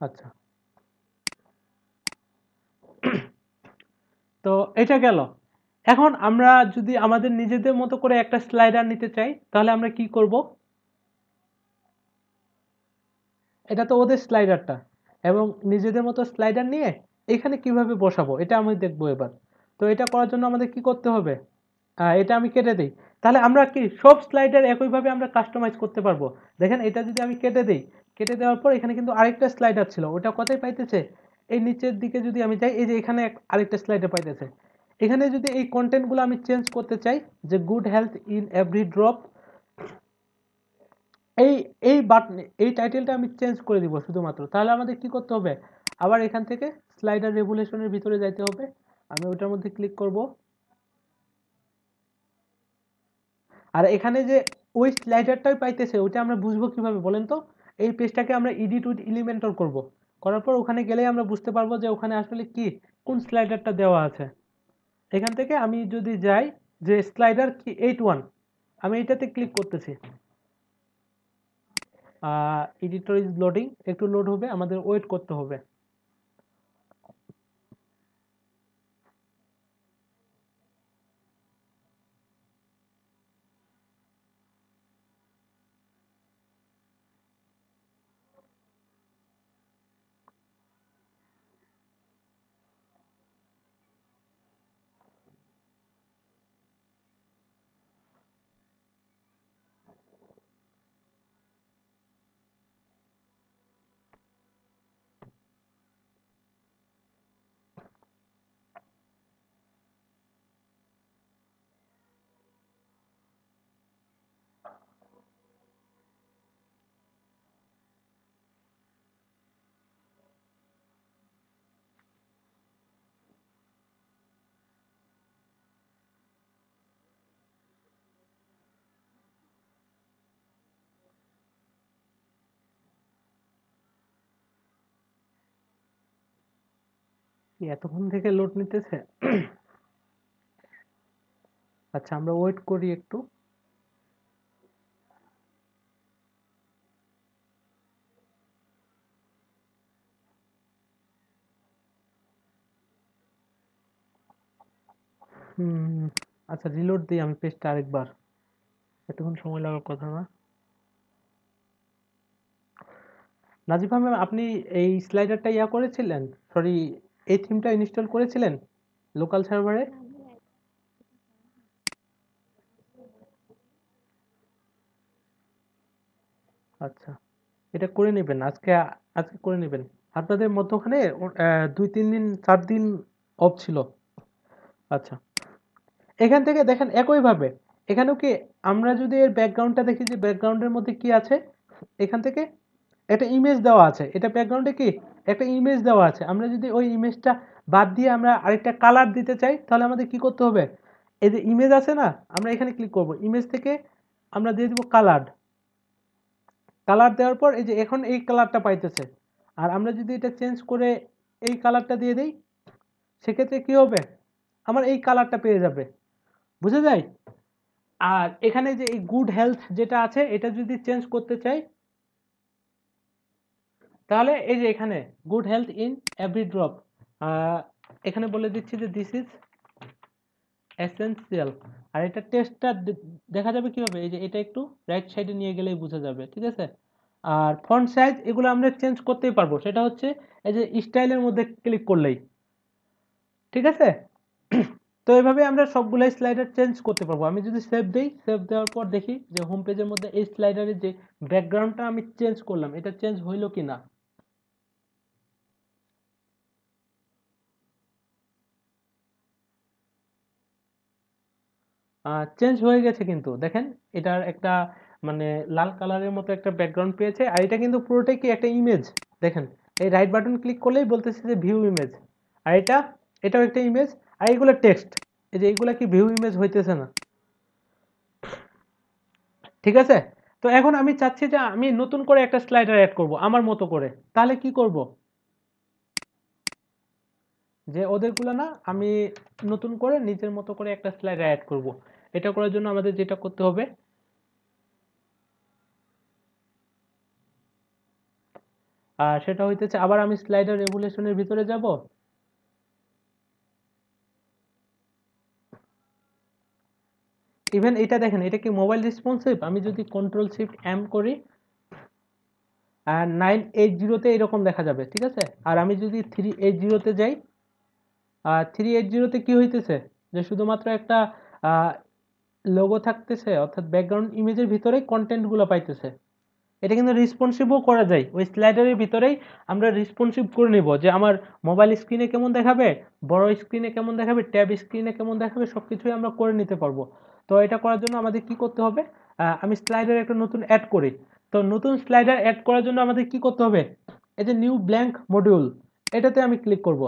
আচ্ছা, তো এটা গেল। এখন আমরা যদি আমাদের নিজেদের মতো করে একটা স্লাইডার নিতে চাই, তাহলে আমরা কি করব, এটা তো ওদের স্লাইডারটা, এবং নিজেদের মতো স্লাইডার নিয়ে এখানে কিভাবে বসাবো এটা আমি দেখবো এবার। তো এটা করার জন্য আমাদের কি করতে হবে, এটা আমি কেটে দিই, তাহলে আমরা কি সব স্লাইডার একইভাবে আমরা কাস্টমাইজ করতে পারবো। দেখেন এটা যদি আমি কেটে দিই, কেটে দেওয়ার পর এখানে কিন্তু আরেকটা স্লাইডার ছিল, ওটা কোথায় পাইতেছে, এই নিচের দিকে যদি আমি যাই, এই যে এখানে আরেকটা স্লাইডার পাইতেছে। এখানে যদি এই কন্টেন্টগুলো আমি চেঞ্জ করতে চাই, যে good health in every drop, এই এই বাটন, এই টাইটেলটা আমি চেঞ্জ করে দিব শুধুমাত্র, তাহলে আমাদের কি করতে হবে, আবার এখান থেকে স্লাইডার রেগুলেশনের ভিতরে যাইতে হবে। আমি ওটার মধ্যে ক্লিক করব, আর এখানে যে ওই স্লাইডারটাই পাইতেছে ওইটা আমরা বুঝবো কিভাবে বলেন তো, এই পেজটাকে আমরা এডিট উইথ এলিমেন্টর করব, করার পর ওখানে গেলেই আমরা বুঝতে পারবো যে ওখানে আসলে কি কোন স্লাইডারটা দেওয়া আছে। এখান থেকে আমি যদি যাই যে স্লাইডার কি 81, আমি এটাতে ক্লিক করতেছি, এডিটর ইজ লোডিং, একটু লোড হবে, আমাদের ওয়েট করতে হবে। কি এতক্ষণ থেকে লোড নিতেছে? আচ্ছা, আমরা ওয়েট করি একটু। হুম, আচ্ছা রিলোড দিই আমি পেজটা আরেকবার। এতক্ষণ সময় লাগার কথা না। নাজিফা ম্যাম, আপনি এই স্লাইডারটা ইয়া করেছিলেন, সরি, এই থিমটা ইনস্টল করেছিলেন লোকাল সার্ভারে? না ভাইয়া, আচ্ছা, এটা করে নেবেন আজকে, আজকে করে নেবেন। আপনাদের মধ্যখানে 2-3 দিন 4 দিন অফ ছিল। আচ্ছা, এখান থেকে দেখেন একইভাবে এখানেও কি, আমরা যদি এর ব্যাকগ্রাউন্ডটা দেখি যে ব্যাকগ্রাউন্ডের মধ্যে কি আছে, এখান থেকে একটা ইমেজ দেওয়া আছে, এটা ব্যাকগ্রাউন্ডে কি একটা ইমেজ দেওয়া আছে। আমরা যদি ওই ইমেজটা বাদ দিয়ে আমরা আরেকটা কালার দিতে চাই, তাহলে আমাদের কি করতে হবে? এই যে ইমেজ আছে না, আমরা এখানে ক্লিক করব, ইমেজ থেকে আমরা দিয়ে দিব কালার। কালার দেওয়ার পর এই যে এখন এই কালারটা পাইতেছে। আর আমরা যদি এটা চেঞ্জ করে এই কালারটা দিয়ে দিই, সেক্ষেত্রে কি হবে? আমার এই কালারটা পেয়ে যাবে। বুঝা যায়? আর এখানে যে এই গুড হেলথ যেটা আছে, এটা যদি চেঞ্জ করতে চাই, তাহলে এই যে এখানে good health in every drop, এখানে বলে দিচ্ছি যে দিস ইজ এসেনশিয়াল। আর এটা টেস্টটা দেখা যাবে কিভাবে, এই যে এটা একটু রাইট সাইডে নিয়ে গেলেই বোঝা যাবে, ঠিক আছে? আর ফন্ট সাইজ এগুলো আমরা চেঞ্জ করতেই পারবো, সেটা হচ্ছে এই যে স্টাইলের মধ্যে ক্লিক করলেই, ঠিক আছে? তো এইভাবে আমরা সবগুলাই স্লাইডার চেঞ্জ করতে পারবো। আমি যদি সেভ দিই, সেভ দেওয়ার পর দেখি যে হোম পেজের মধ্যে এই স্লাইডারের যে ব্যাকগ্রাউন্ডটা আমি চেঞ্জ করলাম, এটা চেঞ্জ হইলো কিনা। চেঞ্জ হয়ে গেছে কিন্তু দেখেন, এটার একটা মানে লাল কালারের মতো একটা ব্যাকগ্রাউন্ড পেয়েছে। আর এটা কিন্তু পুরোটাই কি একটা ইমেজ। দেখেন, এই রাইট বাটন ক্লিক করলেই বলতেছে যে ভিউ ইমেজ। আর এটাও একটা ইমেজ। আর এইগুলো টেক্সট, এই যে এইগুলা কি ভিউ ইমেজ হইতেছে না, ঠিক আছে? তো এখন আমি চাচ্ছি যে আমি নতুন করে একটা স্লাইডার অ্যাড করব আমার মতো করে। তাহলে কি করব? যে ওদেরগুলো না, আমি নতুন করে নিজের মতো করে একটা স্লাইডার অ্যাড করব। এটা করার জন্য আমাদের যেটা করতে হবে, সেটা হইতেছে আবার আমি স্লাইডার রেভুলেশনের ভিতরে যাব। ইভেন এটা দেখেন, এটা কি মোবাইল রেসপন্সিভ? আমি যদি কন্ট্রোল শিফট এম করি, 980-তে এরকম দেখা যাবে, ঠিক আছে? আর আমি যদি 380-তে যাই, 380-তে কি হইতেছে, যে শুধুমাত্র একটা লোগো থাকতেছে, অর্থাৎ ব্যাকগ্রাউন্ড ইমেজের ভিতরেই কন্টেন্টগুলো পাইতেছে। এটা কিন্তু রেসপন্সিভও করা যায়, ওই স্লাইডারের ভিতরেই আমরা রেসপন্সিভ করে নিব যে আমার মোবাইল স্ক্রিনে কেমন দেখাবে, বড় স্ক্রিনে কেমন দেখাবে, ট্যাব স্ক্রিনে কেমন দেখাবে, সবকিছুই আমরা করে নিতে পারবো। তো এটা করার জন্য আমাদের কি করতে হবে? আমি স্লাইডার একটা নতুন অ্যাড করি। তো নতুন স্লাইডার অ্যাড করার জন্য আমাদের কি করতে হবে? এই যে নিউ ব্ল্যাঙ্ক মডিউল, এটাতে আমি ক্লিক করব।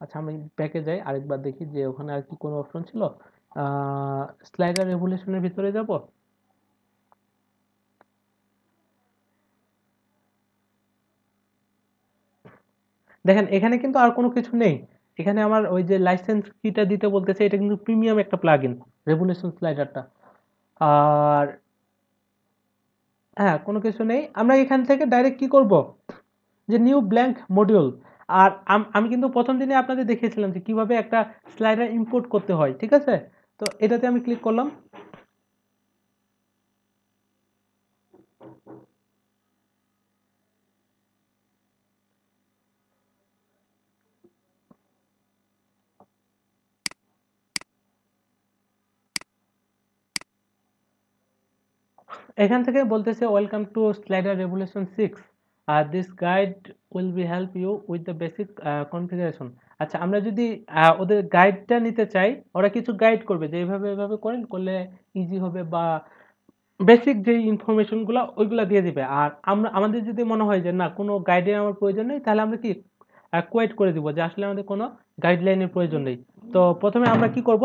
আচ্ছা, আমি ব্যাকে যাই আরেকবার দেখি যে ওখানে আর কি কোনো অপশন ছিল। স্লাইডার রেভুলেশনের ভিতরে যাব। দেখেন, এখানে কিন্তু আর কোনো কিছু নেই। এখানে আমার ওই যে লাইসেন্স কিটা দিতে বলতেছে, এটা কিন্তু প্রিমিয়াম একটা প্লাগইন, রেভুলেশন স্লাইডারটা। আর হ্যাঁ, কোনো কিছু নেই। আমরা এখান থেকে ডাইরেক্ট কি করব, যে নিউ ব্ল্যাঙ্ক মডিউল। আর আমি কিন্তু প্রথম দিনে আপনাদের দেখিয়েছিলাম যে কিভাবে একটা স্লাইডার ইম্পোর্ট করতে হয়, ঠিক আছে? তো এটাতে আমি ক্লিক করলাম। এখান থেকে বলতেছে ওয়েলকাম টু স্লাইডার রেভুলেশন 6, আর this guide will be help you with the basic configuration. আচ্ছা, আমরা যদি ওদের গাইডটা নিতে চাই, ওরা কিছু গাইড করবে যে এইভাবে এইভাবে করেন, করলে ইজি হবে, বা বেসিক যে ইনফরমেশনগুলো ওইগুলো দিয়ে দিবে। আর আমরা আমাদের যদি মনে হয় যে না, কোনো গাইডের আমার প্রয়োজন নেই, তাহলে আমরা কি কোয়েট করে দিব যে আসলে আমাদের কোনো গাইডলাইনের প্রয়োজন নেই। তো প্রথমে আমরা কি করব,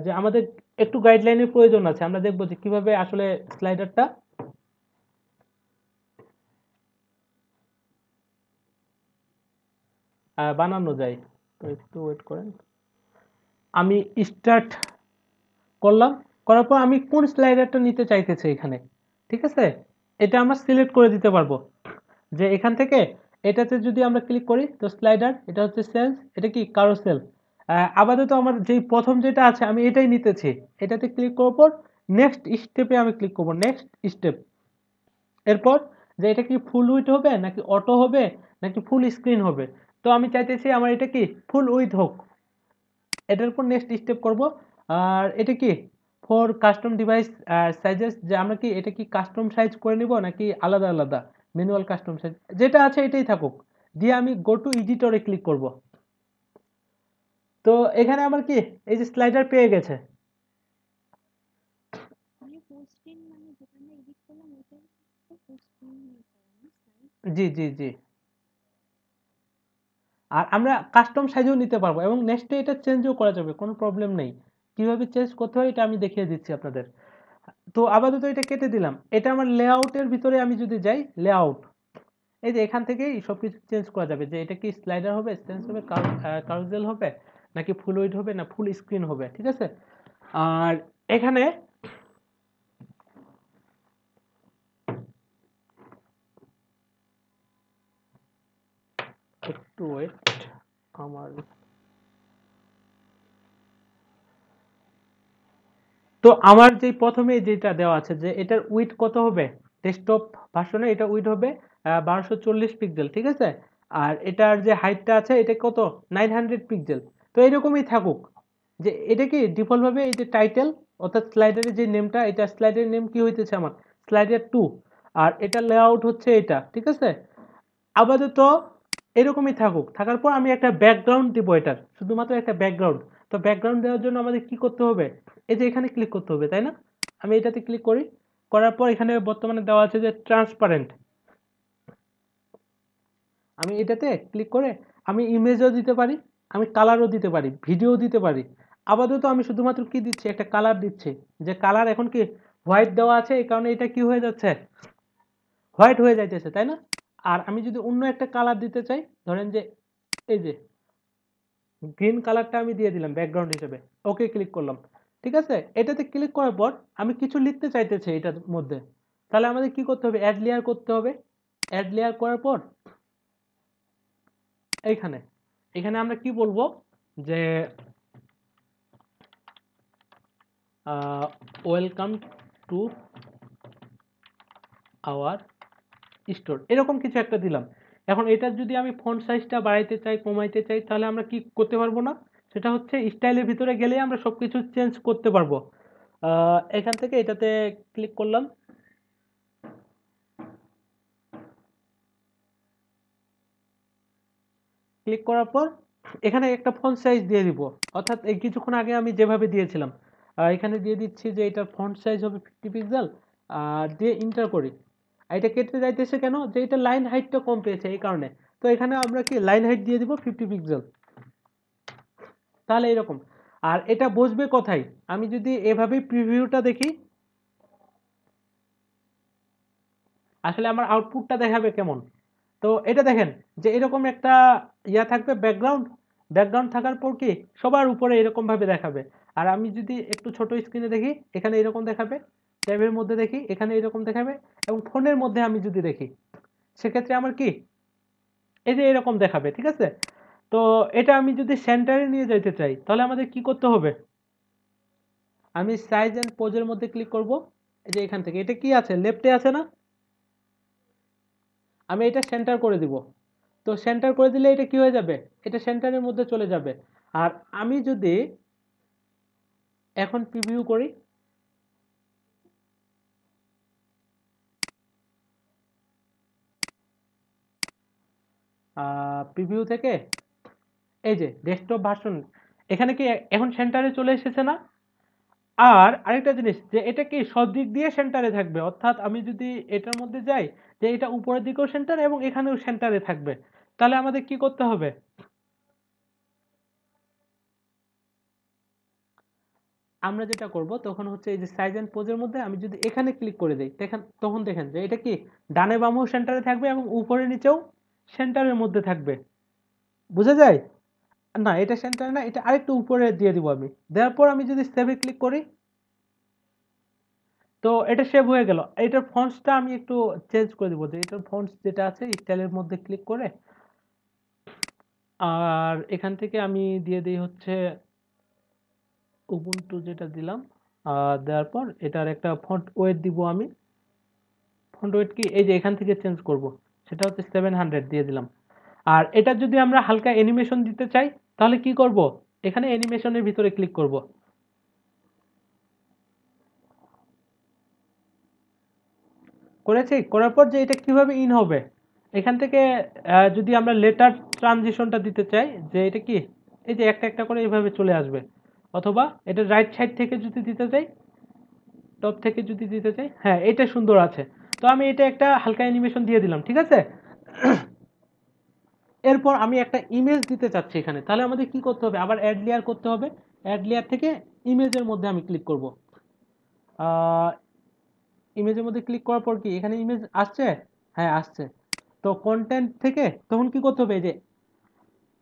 যে আমাদের একটু গাইডলাইনের প্রয়োজন আছে। আমরা দেখব যে কিভাবে আসলে স্লাইডারটা বানানো যায়। তো একটু ওয়েট করেন, আমি স্টার্ট করলাম। করার পর আমি কোন স্লাইডারটা নিতে চাইতেছি এখানে, ঠিক আছে, এটা আমরা সিলেক্ট করে দিতে পারবো। যে এখান থেকে এটাতে যদি আমরা ক্লিক করি তো স্লাইডার, এটা হচ্ছে সেলস, এটা কি কারোসেল। আপাতত আমার যেই প্রথম যেটা আছে আমি এটাই নিতেছি। এটাতে ক্লিক করার পর নেক্সট স্টেপে আমি ক্লিক করবো, নেক্সট স্টেপ। এরপর যে এটা কি ফুল উইথ হবে নাকি অটো হবে নাকি ফুল স্ক্রিন হবে, তো আমি চাইতেছি আমার এটা কি ফুল উইথ হোক। এটার উপর নেক্সট স্টেপ করব। আর এটা কি ফর কাস্টম ডিভাইস সাইজেস, যে আমরা কি এটা কি কাস্টম সাইজ করে নিব নাকি আলাদা আলাদা ম্যানুয়াল কাস্টম সাইজ, যেটা আছে এটাই থাকুক। দিয়ে আমি গো টু এডিটরে ক্লিক করব। তো এখানে আমার কি এই যে স্লাইডার পেয়ে গেছে। মানে ফুল স্ক্রিন মানে যেটা আমরা এডিট করলাম ওটাই তো ফুল স্ক্রিন নিয়ে করা না স্লাইড। জি জি জি। আর আমরা কাস্টম সাইজও নিতে পারবো এবং নেক্সটে এটা চেঞ্জও করা যাবে, কোনো প্রবলেম নেই। কিভাবে চেঞ্জ করতে হয় এটা আমি দেখিয়ে দিচ্ছি আপনাদের। তো আপাতত এটা কেটে দিলাম। এটা আমার লেআউটের ভিতরে আমি যদি যাই, লেআউট, এই যে এখান থেকেই সবকিছু চেঞ্জ করা যাবে, যে এটা কি স্লাইডার হবে, চেঞ্জ হবে, কারুজেল হবে নাকি ফুল উইড হবে না ফুল স্ক্রিন হবে, ঠিক আছে। আর এখানে একটু ওয়েট, আমার তো আমার যে প্রথমে যেটা দেওয়া আছে যে এটার উইড কত হবে, ডেস্কটপ ভার্সনে এটা উইড হবে 1240 পিক্সেল, ঠিক আছে। আর এটার যে হাইটটা আছে এটা কত, 900 পিক্সেল। তো এরকমই থাকুক। যে এটা কি ডিফল্ট ভাবে এই যে টাইটেল অর্থাৎ স্লাইডারের যে নেমটা, এটা স্লাইডারের নেম কি হইতেছে আমার স্লাইডার 2। আর এটা লেআউট হচ্ছে এটা, ঠিক আছে। আপাতত এরকমই থাকুক। থাকার পর আমি একটা ব্যাকগ্রাউন্ড দিব, এটার শুধুমাত্র একটা ব্যাকগ্রাউন্ড। তো ব্যাকগ্রাউন্ড দেওয়ার জন্য আমাদের কি করতে হবে, এই যে এখানে ক্লিক করতে হবে, তাই না। আমি এটাতে ক্লিক করি, করার পর এখানে বর্তমানে দেওয়া আছে যে ট্রান্সপারেন্ট। আমি এটাতে ক্লিক করে আমি ইমেজও দিতে পারি, আমি কালারও দিতে পারি, ভিডিও দিতে পারি। আপাতত আমি শুধুমাত্র কি দিচ্ছি, একটা কালার দিচ্ছি। যে কালার এখন কি হোয়াইট দেওয়া আছে, এই কারণে এটা কি হয়ে যাচ্ছে, হোয়াইট হয়ে যাইতেছে, তাই না। আর আমি যদি অন্য একটা কালার দিতে চাই, ধরেন যে এই যে গ্রিন কালারটা আমি দিয়ে দিলাম ব্যাকগ্রাউন্ড হিসেবে, ওকে ক্লিক করলাম, ঠিক আছে। এটাতে ক্লিক করার পর আমি কিছু লিখতে চাইতেছি এটার মধ্যে, তাহলে আমাদের কি করতে হবে, অ্যাড লেয়ার করতে হবে। অ্যাড লেয়ার করার পর এইখানে এখানে আমরা কি বলবো, যে ওয়েলকাম টু আওয়ার স্টোর, এরকম কিছু একটা দিলাম। এখন এটার যদি আমি ফন্ট সাইজটা বাড়াইতে চাই কমাইতে চাই, তাহলে আমরা কি করতে পারবো না, সেটা হচ্ছে স্টাইলের ভিতরে গেলে আমরা সবকিছু চেঞ্জ করতে পারবো। এখান থেকে এটাতে ক্লিক করলাম, ক্লিক করার পর এখানে একটা ফন্ট সাইজ দিয়ে দিব, অর্থাৎ এই কিছুক্ষণ আগে আমি যেভাবে দিয়েছিলাম এখানে দিয়ে দিচ্ছি যে এটা ফন্ট সাইজ হবে 50 পিক্সেল। আর দিয়ে ইন্টার করি, আর এটা কেটে যাইতেছে কেন, যে এটা লাইন হাইটটা কম পেয়েছে এই কারণে। তো এখানে আমরা কি লাইন হাইট দিয়ে দিব 50 পিক্সেল, তাহলে এরকম। আর এটা বসবে কোথায়, আমি যদি এভাবে প্রিভিউটা দেখি, আসলে আমার আউটপুটটা দেখাবে কেমন। তো এটা দেখেন যে এরকম একটা ইয়া থাকবে ব্যাকগ্রাউন্ড, ব্যাকগ্রাউন্ড থাকার পর কি সবার উপরে এরকম ভাবে দেখাবে। আর আমি যদি একটু ছোট স্ক্রিনে দেখি এখানে এরকম দেখাবে, ট্যাবের মধ্যে দেখি এখানে এরকম দেখাবে, এবং ফোনের মধ্যে আমি যদি দেখি সেক্ষেত্রে আমার কি এই যে এরকম দেখাবে, ঠিক আছে। তো এটা আমি যদি সেন্টারে নিয়ে যেতে চাই তাহলে আমাদের কি করতে হবে, আমি সাইজ এন্ড পোজের মধ্যে ক্লিক করব। এই যে এখান থেকে এটা কি আছে লেফটে আছে না, আমি এটা সেন্টার করে দিব। তো সেন্টার করে দিলে এটা কি হয়ে যাবে, এটা সেন্টারের মধ্যে চলে যাবে। আর আমি যদি এখন প্রিভিউ করি, প্রিভিউ থেকে এই যে ডেস্কটপ ভার্সন, এখানে কি এখন সেন্টারে চলে এসেছে না। আর আরেকটা জিনিস যে এটা কি সব দিক দিয়ে সেন্টারে থাকবে, অর্থাৎ আমি যদি এটার মধ্যে যাই যে এটা উপরের দিকেও সেন্টার এবং এখানেও সেন্টারে থাকবে, তাহলে আমাদের কি করতে হবে, আমরা যেটা করব তখন হচ্ছে এই যে সাইজ এন্ড পোজের মধ্যে আমি যদি এখানে ক্লিক করে দিই দেখেন, তখন দেখেন যে এটা কি ডানে বামেও সেন্টারে থাকবে এবং উপরে নিচেও সেন্টারের মধ্যে থাকবে। বুঝা যায়? না, এটা সেন্টারে না, এটা আরেকটু উপরে দিয়ে দিব আমি। দেওয়ার পর আমি যদি সেভে ক্লিক করি, তো এটা সেভ হয়ে গেল। এটার ফন্টসটা আমি একটু চেঞ্জ করে দিব, যে এটার ফন্টস যেটা আছে স্টাইলের মধ্যে ক্লিক করে, আর এখান থেকে আমি দিয়ে দিই হচ্ছে উবুন্টু যেটা দিলাম, দেওয়ার পর এটার একটা ফন্ট ওয়েট দিব আমি। ফন্ট ওয়েট কি, এই যে এখান থেকে চেঞ্জ করব, সেটা হচ্ছে 700 দিয়ে দিলাম। আর এটা যদি আমরা হালকা অ্যানিমেশন দিতে চাই, তাহলে কি করব, এখানে অ্যানিমেশনের ভিতরে ক্লিক করব। করেছি, করার পর যে এটা কিভাবে ইন হবে, এখান থেকে যদি আমরা লেটার ট্রানজিশনটা দিতে চাই, যে এটা কি, এই যে একটা একটা করে এইভাবে চলে আসবে, অথবা এটা রাইট সাইড থেকে যদি দিতে চাই, টপ থেকে যদি দিতে চাই, হ্যাঁ এটা সুন্দর আছে। তো আমি এটা একটা হালকা অ্যানিমেশন দিয়ে দিলাম, ঠিক আছে। এরপর আমি একটা ইমেজ দিতে চাচ্ছি এখানে, তাহলে আমাদের কি করতে হবে, আবার অ্যাড লেয়ার করতে হবে। অ্যাড লেয়ার থেকে ইমেজের মধ্যে আমি ক্লিক করব। ইমেজের মধ্যে ক্লিক করার পর কি এখানে ইমেজ আসছে, হ্যাঁ আসছে। তো কন্টেন্ট থেকে তখন কি করতে হবে, এই যে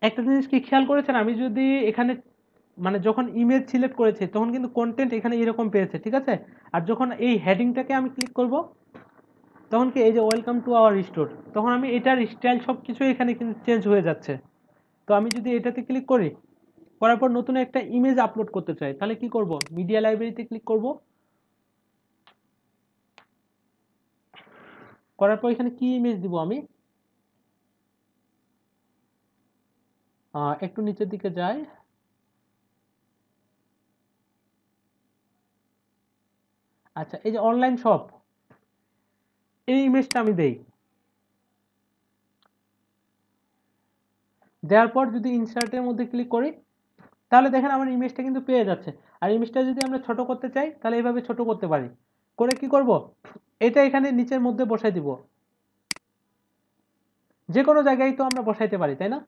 একটা জিনিস কি খেয়াল করেছেন, আমি যদি এখানে মানে যখন ইমেজ সিলেক্ট করেছি তখন কিন্তু কন্টেন্ট এখানে এরকম পেয়েছে, ঠিক আছে। আর যখন এই হেডিংটাকে আমি ক্লিক করব, তখন কি এই যে ওয়েলকাম টু আওয়ার স্টোর, তখন আমি এটার স্টাইল সব কিছু এখানে কিন্তু চেঞ্জ হয়ে যাচ্ছে। তো আমি যদি এটাতে ক্লিক করি, করার পর নতুন একটা ইমেজ আপলোড করতে চাই, তাহলে কি করব, মিডিয়া লাইব্রেরিতে ক্লিক করব। করার পর এখানে কি ইমেজ দিব আমি, একটু নিচের দিকে যাই। আচ্ছা, এই যে অনলাইন শপ, এই ইমেজটা আমি দেই। দেওয়ার পর যদি ইনসার্টের মধ্যে ক্লিক করি, তাহলে দেখেন আমার ইমেজটা কিন্তু পেয়ে যাচ্ছে। আর ইমেজটা যদি আমরা ছোট করতে চাই, তাহলে এইভাবে ছোট করতে পারি। করে কি করব, এটা এখানে নিচের মধ্যে বসাই দিব। যে কোনো জায়গায় তো আমরা বসাইতে পারি, তাই না।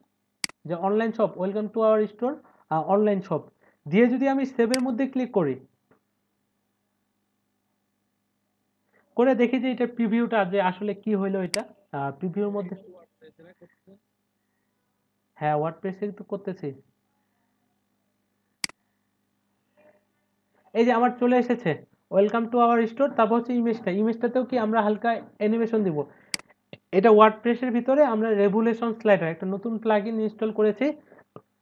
যে online shop, welcome to our store, online shop দিয়ে যদি আমি সেভের মধ্যে ক্লিক করি, করে দেখি যে এটা প্রিভিউটা যে আসলে কি হইলো এটা। প্রিভিউর মধ্যে, হ্যাঁ ওয়ার্ডপ্রেসে তো করতেছি। এই যে আমার চলে এসেছে ওয়েলকাম টু আওয়ার স্টোর, তারপর হচ্ছে ইমেজটাতেও কি আমরা হালকা অ্যানিমেশন দিব। এটা ওয়ার্ডপ্রেসের ভিতরে আমরা রেভুলেশন স্লাইডার একটা নতুন প্লাগইন ইনস্টল করেছি,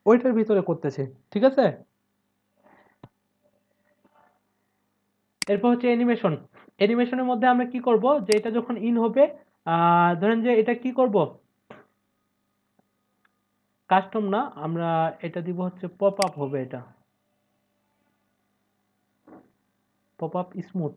ওইটার ভিতরে করতেছি, ঠিক আছে। এরপর হচ্ছে অ্যানিমেশন। অ্যানিমেশনের মধ্যে আমরা কি করব, যে এটা যখন ইন হবে, ধরেন যে এটা কি করব, কাস্টম না, আমরা এটা দিব হচ্ছে পপ আপ হবে, এটা পপ আপ স্মুথ,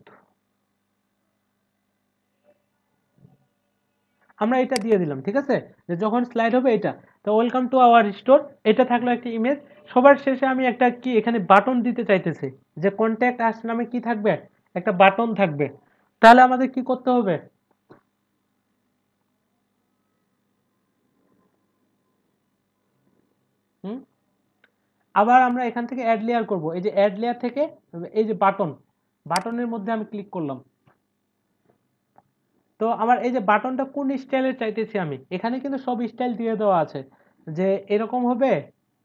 আমরা এটা দিয়ে দিলাম, ঠিক আছে। যে যখন স্লাইড হবে এটা, তো ওয়েলকাম টু আওয়ার স্টোর, এটা থাকলো একটা ইমেজ। সবার শেষে আমি একটা কি এখানে বাটন দিতে চাইতেছি, যে কন্ট্যাক্ট আস নামে কি থাকবে, একটা বাটন থাকবে। তাহলে আমাদের কি করতে হবে, হুম, আবার আমরা এখান থেকে অ্যাড লেয়ার করব। এই যে অ্যাড লেয়ার থেকে এই যে বাটন, বাটনের মধ্যে আমি ক্লিক করলাম। তো আমার এই যে বাটনটা কোন স্টাইলের চাইতেছি আমি, এখানে কিন্তু সব স্টাইল দিয়ে দেওয়া আছে, যে এরকম হবে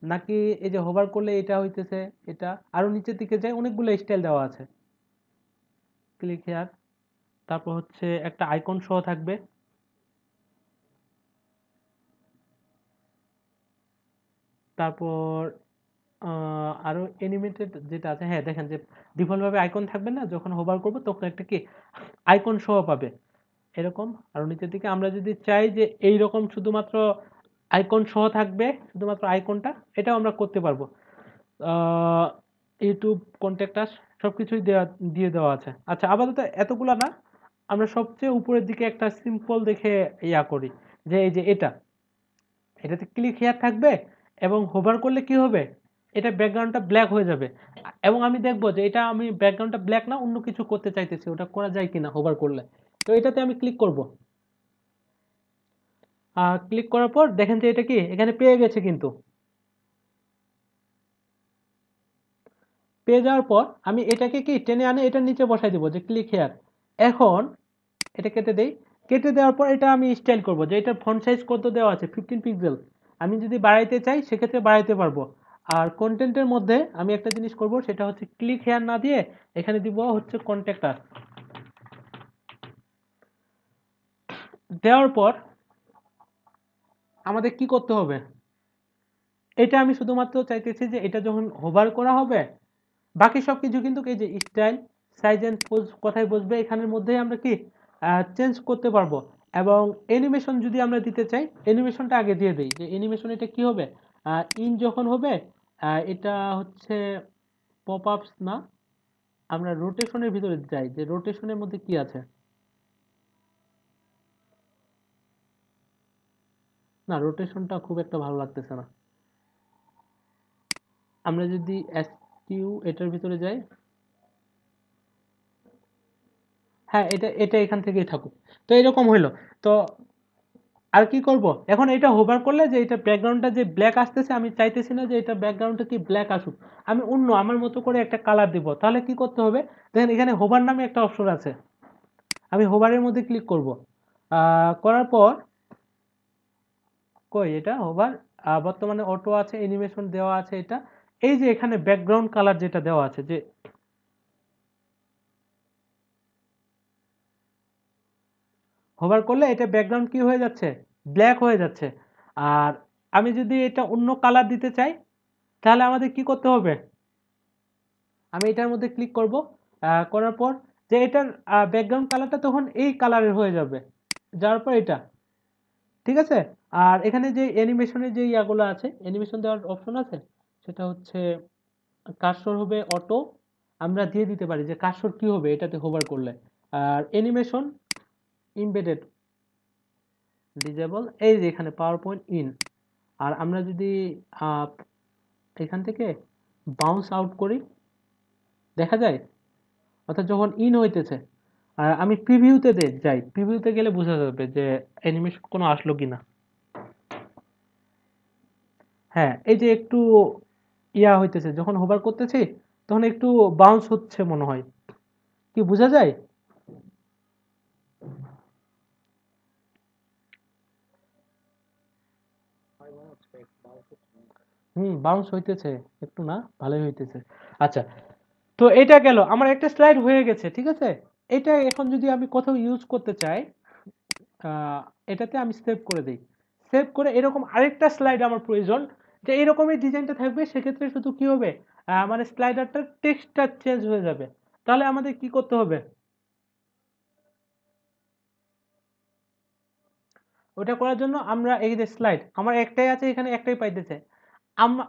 নাকি এই যে হোভার করলে এটা হইতেছে, এটা আরো নিচের দিকে যায়, অনেকগুলো স্টাইল দেওয়া আছে। ক্লিক হেয়ার, তারপর হচ্ছে একটা আইকন সহ থাকবে, তারপর আরো অ্যানিমেটেড যেটা আছে, হ্যাঁ দেখেন যে ডিফল্ট ভাবে আইকন থাকবে না, যখন হোভার করব তখন একটা কি আইকন সহ পাবে এরকম। আর নিচের দিকে আমরা যদি চাই যে এই রকম শুধুমাত্র আইকন সহ থাকবে, শুধুমাত্র আইকনটা, এটাও আমরা করতে পারবো। ইউটিউব কন্ট্যাক্ট আস সবকিছুই দিয়ে দেওয়া আছে। আচ্ছা, আপাতত এতগুলা না, আমরা সবচেয়ে উপরের দিকে একটা সিম্পল দেখে ইয়া করি, যে এই যে এটাতে ক্লিক হেয়ার থাকবে, এবং হোভার করলে কি হবে, এটা ব্যাকগ্রাউন্ডটা ব্ল্যাক হয়ে যাবে। এবং আমি দেখবো যে এটা আমি ব্যাকগ্রাউন্ডটা ব্ল্যাক না অন্য কিছু করতে চাইতেছি, ওটা করা যায় কিনা হোভার করলে। তো এটাতে আমি ক্লিক করব। ক্লিক করার পর দেখেন যে এটা কি এখানে পেয়ে গেছে, কিন্তু পেয়ে যাওয়ার পর আমি এটাকে কি টেনে আনে এটার নিচে বসাই দিব, যে ক্লিক হেয়ার। এখন এটা কেটে দেই, কেটে দেওয়ার পর এটা আমি স্টাইল করব, যে এটার ফন্ট সাইজ কত দেওয়া আছে, 15 পিক্সেল। আমি যদি বাড়াইতে চাই সেক্ষেত্রে বাড়াইতে পারবো। আর কন্টেন্টের মধ্যে আমি একটা জিনিস করব, সেটা হচ্ছে ক্লিক হেয়ার না দিয়ে এখানে দিব হচ্ছে কন্ট্যাক্ট আস। দেওয়ার পর আমাদের কি করতে হবে, এটা আমি শুধুমাত্র চাইতেছি যে এটা যখন হোভার করা হবে বাকি সবকিছু কিন্তু এই যে স্টাইল, সাইজ এন্ড পোজ কোথায় বসবে এখানের মধ্যেই আমরা কি চেঞ্জ করতে পারবো। এবং অ্যানিমেশন যদি আমরা দিতে চাই, অ্যানিমেশনটা আগে দিয়ে দেই, যে অ্যানিমেশন এটা কি হবে, ইন যখন হবে এটা হচ্ছে পপ আপস না, আমরা রোটেশনের ভিতরে যাই, যে রোটেশনের মধ্যে কি আছে। না, রোটেশনটা খুব একটা ভালো লাগতেছে না। আমরা যদি এসকিউ এটার ভিতরে যাই, হ্যাঁ এটা এটা এখান থেকেই থাকুক। তো এরকম হইলো। তো আর কি করব, এখন এটা হোভার করলে যে এটা ব্যাকগ্রাউন্ডটা যে ব্ল্যাক আসতেছে, আমি চাইতেছি না যে এটা ব্যাকগ্রাউন্ডটা কি ব্ল্যাক আসুক, আমি অন্য আমার মতো করে একটা কালার দিব। তাহলে কি করতে হবে, দেখেন এখানে হোভার নামে একটা অপশন আছে, আমি হোভারের মধ্যে ক্লিক করব। করার পর কই এটা হোভার, বর্তমানে অটো আছে, অ্যানিমেশন দেওয়া আছে, এটা এই যে এখানে ব্যাকগ্রাউন্ড কালার যেটা দেওয়া আছে, যে হোভার করলে এটা ব্যাকগ্রাউন্ড কি হয়ে যাচ্ছে, ব্ল্যাক হয়ে যাচ্ছে। আর আমি যদি এটা অন্য কালার দিতে চাই তাহলে আমাদের কি করতে হবে, আমি এটার মধ্যে ক্লিক করব। করার পর যে এটার ব্যাকগ্রাউন্ড কালারটা তখন এই কালারের হয়ে যাবে, যাওয়ার পর এটা ঠিক আছে। আর এখানে যে অ্যানিমেশনের যে ইয়াগুলো আছে, অ্যানিমেশন দেওয়ার অপশন আছে, সেটা হচ্ছে কার্সর হবে অটো, আমরা দিয়ে দিতে পারি যে কার্সর কি হবে এটাতে হোভার করলে। আর অ্যানিমেশন ইমবেডেড ডিজেবল, এই যে এখানে পাওয়ার পয়েন্ট ইন। আর আমরা যদি আহ, এখান থেকে বাউন্স আউট করি, দেখা যায়, অর্থাৎ যখন ইন হইতেছে। আর আমি প্রিভিউতে যাই, প্রিভিউতে গেলে বোঝা যাবে যে অ্যানিমেশন কোনো আসলো কিনা। হ্যাঁ এই যে একটু ইয়া হইতেছে, যখন হোভার করতেছি তখন একটু বাউন্স হচ্ছে মনে হয়, কি বোঝা যায়। বাউন্স হইতেছে একটু, না ভালোই হইতেছে। আচ্ছা, তো এটা গেল, আমার একটা স্লাইড হয়ে গেছে, ঠিক আছে। এটা এখন যদি আমি কোথাও ইউজ করতে চাই, আহ, এটাতে আমি সেভ করে দিই। সেভ করে এরকম আরেকটা স্লাইড আমার প্রয়োজন, যে এরকমই ডিজাইনটা থাকবে, সেক্ষেত্রে শুধু কি হবে, মানে স্লাইডারটার টেক্সটটা চেঞ্জ হয়ে যাবে। তাহলে আমাদের কি করতে হবে, ওটা করার জন্য আমরা এই যে স্লাইড আমার একটাই আছে, এখানে একটাই পাইতেছে।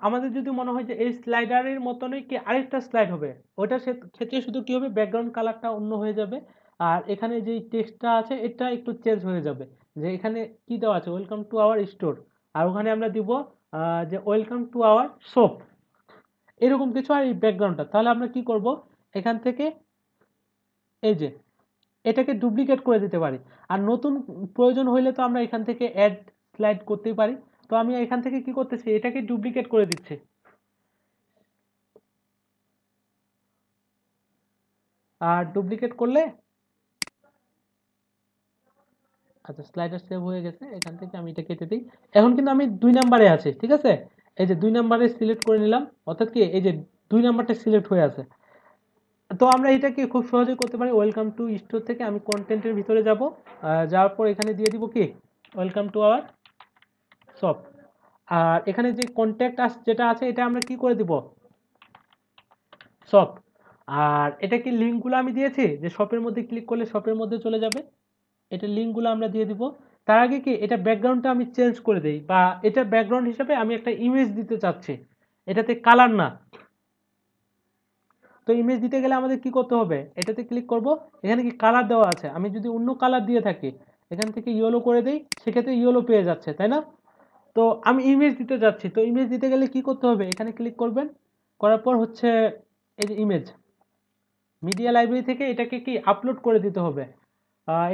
আমাদের যদি মনে হয় যে এই স্লাইডারের মতনই কি আরেকটা স্লাইড হবে, ওটার ক্ষেত্রে শুধু কি হবে, ব্যাকগ্রাউন্ড কালারটা অন্য হয়ে যাবে। আর এখানে যে টেক্সটটা আছে এটা একটু চেঞ্জ হয়ে যাবে। যে এখানে কি দেওয়া আছে, ওয়েলকাম টু আওয়ার স্টোর, আর ওখানে আমরা দিব যে ওয়েলকাম টু আওয়ার শপ, এরকম কিছু। আর এই ব্যাকগ্রাউন্ডটা, তাহলে আমরা কি করব, এখান থেকে এই যে এটাকে ডুপ্লিকেট করে দিতে পারি। আর নতুন প্রয়োজন হইলে তো আমরা এখান থেকে অ্যাড স্লাইড করতেই পারি। তো আমি এখান থেকে কি করতেছি, এটাকে ডুপ্লিকেট করে দিচ্ছি। আর ডুপ্লিকেট করলে, আচ্ছা স্লাইডার সেভ হয়ে গেছে, এখান থেকে আমি এটা কেটে দিই। এখন কিন্তু আমি 2 নাম্বারে আছি, ঠিক আছে। এই যে 2 নাম্বারে সিলেক্ট করে নিলাম, অর্থাৎ কি এই যে 2 নাম্বারটা সিলেক্ট হয়ে আছে। তো আমরা এটাকে খুব সহজে করতে পারি, ওয়েলকাম টু স্টোর থেকে আমি কন্টেন্টের ভিতরে যাব, যাওয়ার পর এখানে দিয়ে দিব কি, ওয়েলকাম টু আওয়ার শপ। আর এখানে যে কন্ট্যাক্ট আস যেটা আছে, এটা আমরা কি করে দিব, শপ। আর এটা কি লিঙ্কগুলো আমি দিয়েছি, যে শপের মধ্যে ক্লিক করলে শপের মধ্যে চলে যাবে, এটা লিঙ্কগুলো আমরা দিয়ে দিব। তার আগে কি এটা ব্যাকগ্রাউন্ডটা আমি চেঞ্জ করে দেই, বা এটা ব্যাকগ্রাউন্ড হিসেবে আমি একটা ইমেজ দিতে চাচ্ছি, এটাতে কালার না। তো ইমেজ দিতে গেলে আমাদের কি করতে হবে, এটাতে ক্লিক করব, এখানে কি কালার দেওয়া আছে, আমি যদি অন্য কালার দিয়ে থাকি, এখান থেকে ইয়েলো করে দেই, সেক্ষেত্রে ইয়েলো পেয়ে যাচ্ছে, তাই না। তো আমি ইমেজ দিতে যাচ্ছি, তো ইমেজ দিতে গেলে কি করতে হবে, এখানে ক্লিক করবেন, করার পর হচ্ছে এই যে ইমেজ, মিডিয়া লাইব্রেরি থেকে এটাকে কি আপলোড করে দিতে হবে।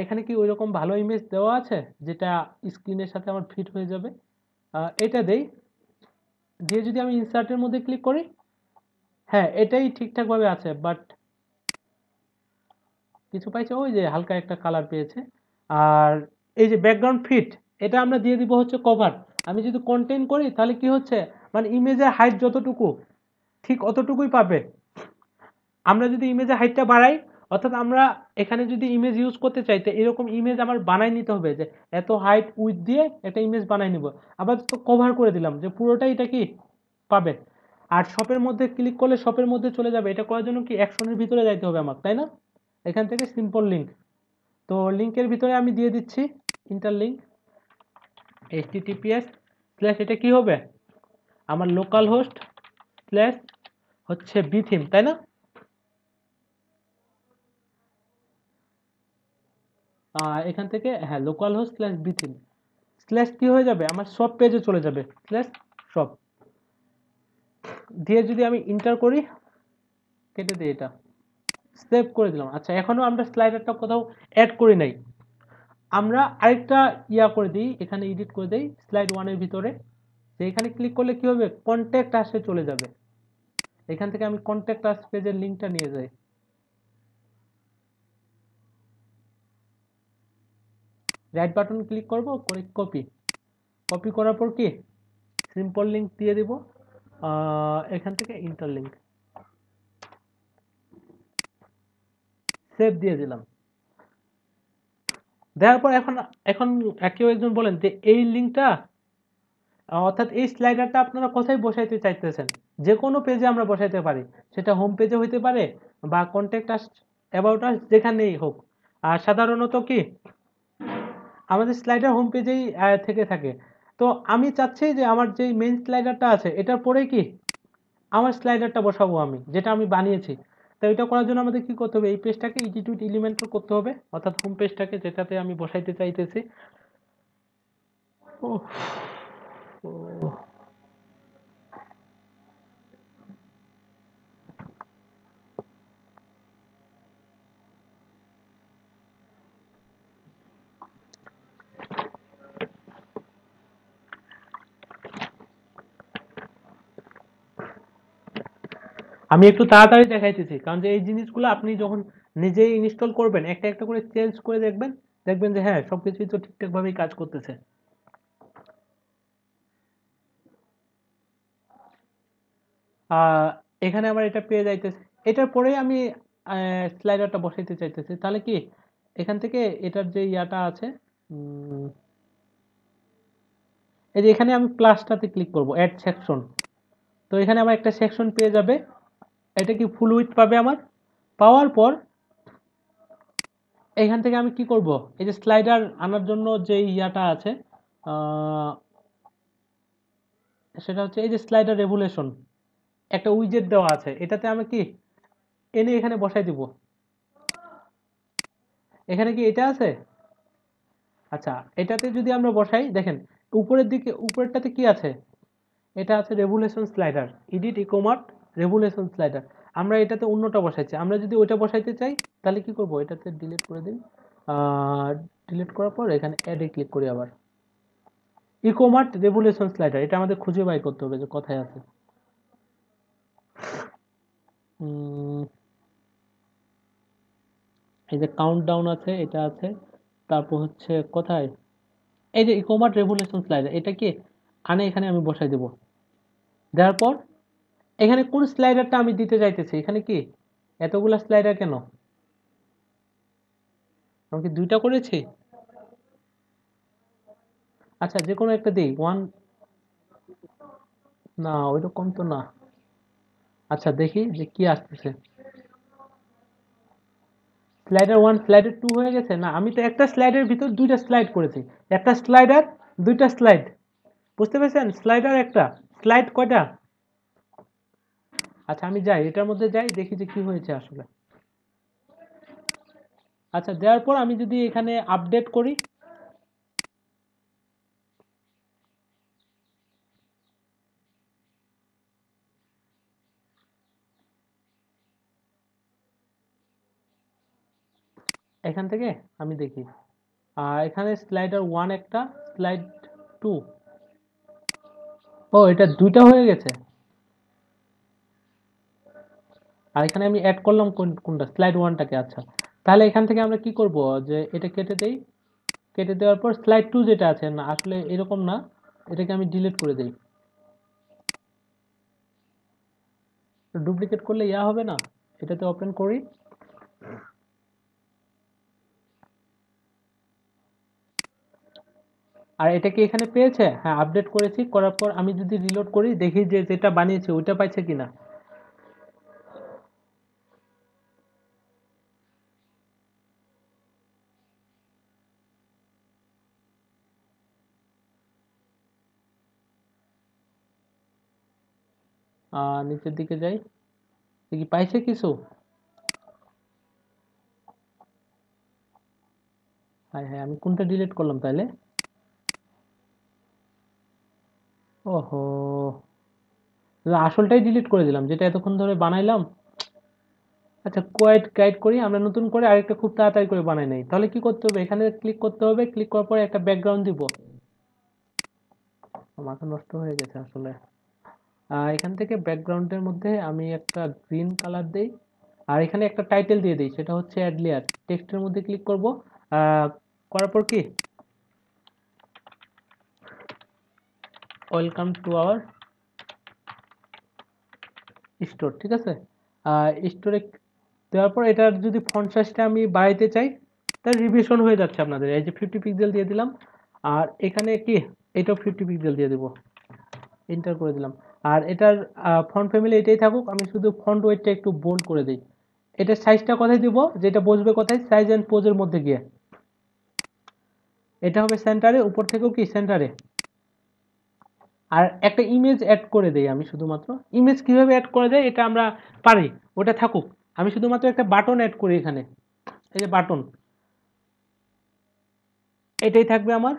এখানে কি ওইরকম ভালো ইমেজ দেওয়া আছে যেটা স্ক্রিনের সাথে আমার ফিট হয়ে যাবে, এটা দেই। দিয়ে যদি আমি ইনসার্টের মধ্যে ক্লিক করি, হ্যাঁ এটাই ঠিকঠাক ভাবে আছে, বাট কিছু পাইছে, ওই যে হালকা একটা কালার পেয়েছে। আর এই যে ব্যাকগ্রাউন্ড ফিট, এটা আমরা দিয়ে দিব হচ্ছে কভার। আমি যদি কন্টেইন করি তাহলে কি হচ্ছে, মানে ইমেজের হাইট যতটুকু ঠিক অতটুকুই পাবে। আমরা যদি ইমেজের হাইটটা বাড়াই, অর্থাৎ আমরা এখানে যদি ইমেজ ইউজ করতে চাই তো এরকম ইমেজ আমার বানাই নিতে হবে, যে এত হাইট উইথ দিয়ে একটা ইমেজ বানাই নিব। আবার তো কভার করে দিলাম যে পুরোটাই এটা কি পাবে। আর শপের মধ্যে ক্লিক করলে শপের মধ্যে চলে যাবে। এটা করার জন্য কি অ্যাকশনের ভিতরে যাইতে হবে আমার, তাই না? এখান থেকে সিম্পল লিঙ্ক, তো লিঙ্কের ভিতরে আমি দিয়ে দিচ্ছি ইন্টারলিঙ্ক https স্ল্যাশ, এটা কি হবে আমার লোকাল হোস্ট স্ল্যাশ হচ্ছে বিথিম, তাই না? এখান থেকে হ্যাঁ লোকাল হোস্ট স্ল্যাশ বিথিম স্ল্যাশ কি হয়ে যাবে আমার সব পেজে চলে যাবে, স্ল্যাশ সব দিয়ে যদি আমি ইন্টার করি, কেটে দিই, এটা সেভ করে দিলাম। আচ্ছা, এখনো আমরা স্লাইডারটা কোথাও অ্যাড করি নাই। আমরা আরেকটা ইয়া করে দিই, এখানে এডিট করে দিই স্লাইড ওয়ানের ভিতরে, যে এখানে ক্লিক করলে কি হবে কন্ট্যাক্ট আসে চলে যাবে। এখান থেকে আমি কন্ট্যাক্ট আস পেজের লিঙ্কটা নিয়ে যাই, রাইট বাটন ক্লিক করব, করে কপি, কপি করার পর কি সিম্পল লিঙ্ক দিয়ে দিব, এখান থেকে ইন্টারলিঙ্ক সেভ দিয়ে দিলাম। দেওয়ার পর এখন এখন কেউ একজন বলেন যে এই লিঙ্কটা অর্থাৎ এই স্লাইডারটা আপনারা কোথায় বসাইতে চাইতেছেন? যে কোনো পেজে আমরা বসাইতে পারি, সেটা হোম পেজে হইতে পারে বা কন্ট্যাক্ট আস, অ্যাবাউট আস, যেখানেই হোক। আর সাধারণত কি আমাদের স্লাইডার হোম পেজেই থেকে থাকে। তো আমি চাচ্ছি যে আমার যে মেইন স্লাইডারটা আছে এটার পরে কি আমার স্লাইডারটা বসাবো আমি, যেটা আমি বানিয়েছি। তো এটা করার জন্য আমাদের কি করতে হবে, এই পেজটাকে ইজি টু এলিমেন্টাল করতে হবে, অর্থাৎ হোম পেজটাকে যেটাতে আমি বসাইতে চাইতেছি। ও আমি একটু তাড়াতাড়ি দেখাইতেছি, কারণ যে এই জিনিসগুলো আপনি যখন নিজেই ইনস্টল করবেন একটা একটা করে চেঞ্জ করে দেখবেন, দেখবেন যে হ্যাঁ সবকিছুই তো ঠিকঠাক ভাবেই কাজ করতেছে। এখানে আমার এটা পেয়ে যাইতেছে, এটার পরেই আমি স্লাইডারটা বসাইতে চাইতেছি। তাহলে কি এখান থেকে এটার যে ইয়াটা আছে, এই যে এখানে আমি প্লাসটাতে ক্লিক করব, অ্যাড সেকশন। তো এখানে আমার একটা সেকশন পেয়ে যাবে, এটা কি ফুল উইথ পাবে আমার। পাওয়ার পর এখান থেকে আমি কি করব, এই যে স্লাইডার আনার জন্য যে ইয়াটা আছে, সেটা হচ্ছে এই যে স্লাইডার রেভুলেশন, একটা উইজেট দেওয়া আছে, এটাতে আমি কি এনে এখানে বসাই দিব। এখানে কি এটা আছে? আচ্ছা, এটাতে যদি আমরা বসাই, দেখেন উপরের দিকে উপরেরটাতে কি আছে, এটা আছে revolution slider, edit Ecomart revolution slider. আমরা এটাতে অন্যটা বসাইছি, আমরা যদি ওইটা বসাইতে চাই তাহলে কি করব, এটাতে ডিলিট করে দিই। ডিলিট করার পর এখানে অ্যাডে ক্লিক করি, আবার ইকোমার্ট রেভুলেশন স্লাইডার, এটা আমাদের খুঁজে বাই করতে হবে যে কোথায় আছে। এই যে কাউন্টডাউন আছে, এটা আছে, তারপর হচ্ছে কোথায়, এই যে ইকোমার্ট রেভুলেশন স্লাইডার, এটা কি আনে এখানে আমি বসাই দেব। দেওয়ার পর এখানে কোন স্লাইডারটা আমি দিতে চাইতেছি, এখানে কি এতগুলা স্লাইডার কেন, আমি কি দুইটা করেছি? আচ্ছা, যে কোনো একটা দিই, ওয়ান, না ওইরকম তো না। আচ্ছা দেখি যে কি আসতেছে, স্লাইডার ওয়ান স্লাইডার টু হয়ে গেছে না, আমি তো একটা স্লাইডের ভিতর দুইটা স্লাইড করেছি, একটা স্লাইডার দুইটা স্লাইড, বুঝতে পেরেছেন? স্লাইডার একটা স্লাইড কয়টা। আচ্ছা আমি যাই এটার মধ্যে যাই, দেখি যে কি হয়েছে আসলে। আচ্ছা, দেওয়ার পর আমি যদি এখানে আপডেট করি, এখান থেকে আমি দেখি এখানে স্লাইডার ওয়ান একটা, স্লাইড টু, ও এটা দুইটা হয়ে গেছে। আর এখানে আমি অ্যাড করলাম কোনটা, স্লাইড ওয়ানটাকে। আচ্ছা, তাহলে এখান থেকে আমরা কি করব, যে এটা কেটে দেই, কেটে দেওয়ার পর স্লাইড টু যেটা আছে, না আসলে এরকম না, এটাকে আমি ডিলিট করে দেই। ডুপ্লিকেট করলে ইয়া হবে না, এটাতে ওপেন করি। আর এটা কি এখানে পেয়েছে? হ্যাঁ, আপডেট করেছি, করার পর আমি যদি রিলোড করি দেখি যে যেটা বানিয়েছে ওইটা পাইছে কিনা। নিচের দিকে যাই, দেখি পাইছে কিছু। হ্যাঁ হ্যাঁ, আমি কোনটা ডিলিট করলাম তাহলে? ওহো, আসলটাই ডিলিট করে দিলাম যেটা এতক্ষণ ধরে বানাইলাম। আচ্ছা, কোয়াইট গাইড করি, আমরা নতুন করে আরেকটা খুব তাড়াতাড়ি করে বানাই নাই। তাহলে কি করতে হবে? এখানে ক্লিক করতে হবে, ক্লিক করার পরে একটা ব্যাকগ্রাউন্ড দিব। মাথা নষ্ট হয়ে গেছে আসলে। এখান থেকে ব্যাকগ্রাউন্ডের মধ্যে আমি একটা গ্রিন কালার দেই, আর এখানে একটা টাইটেল দিয়ে দিই, সেটা হচ্ছে অ্যাড লেয়ার। টেক্সটের মধ্যে ক্লিক করব, করার পর কি ওয়েলকাম টু আওয়ার স্টোর, ঠিক আছে। স্টোরে দেওয়ার পর এটার যদি ফন্ট সাইজটা আমি বাড়াইতে চাই, তাহলে রিভিশন হয়ে যাচ্ছে আপনাদের। এই যে 50 পিক্সেল দিয়ে দিলাম, আর এখানে কি এটাও 50 পিক্সেল দিয়ে দেবো, এন্টার করে দিলাম। আর এটার ফন্ট ফ্যামিলি এটাই থাকুক, আমি শুধু ফন্ট ওয়েটটা একটু বোল্ড করে দিই। এটার সাইজটা কোথায় দিব, যেটা বসবে কোথায়, সাইজ এন্ড পোজের মধ্যে গিয়ে এটা হবে সেন্টারে, উপর থেকেও কি সেন্টারে। আর একটা ইমেজ অ্যাড করে দেই আমি, শুধুমাত্র ইমেজ কিভাবে অ্যাড করে দেয় এটা আমরা পারি, ওটা থাকুক। আমি শুধুমাত্র একটা বাটন অ্যাড করি এখানে, এই যে বাটন, এটাই থাকবে আমার।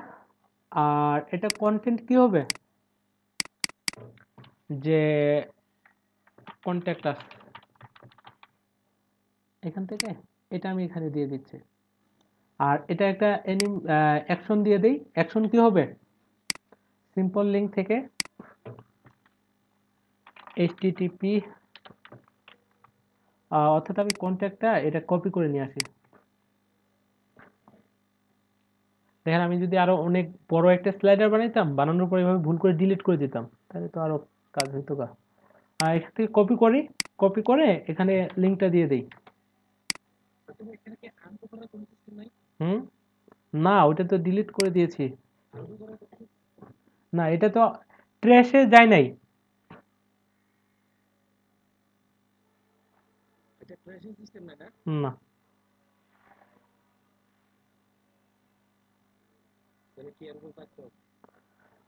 আর এটা কন্টেন্ট কি হবে, যে কন্ট্যাক্ট আস, এখান থেকে এটা আমি এখানে দিয়ে দিচ্ছি। আর এটা একটা অ্যাকশন দিয়ে দেই। অ্যাকশন কি হবে, সিম্পল লিঙ্ক থেকে http, অর্থাৎ আমি কন্ট্যাক্টটা এটা কপি করে নিয়ে আসি। দেখেন, আমি যদি আরো অনেক বড় একটা স্লাইডার বানাইতাম, বানানোর পর এভাবে ভুল করে ডিলিট করে দিতাম, তাহলে তো আরো কাজ হইতো গা। আর এখান থেকে কপি করি, কপি করে এখানে লিঙ্কটা দিয়ে দেই। হুম, না ওটা তো ডিলিট করে দিয়েছি। না, এটা তো ট্র্যাশে যায় নাই। না,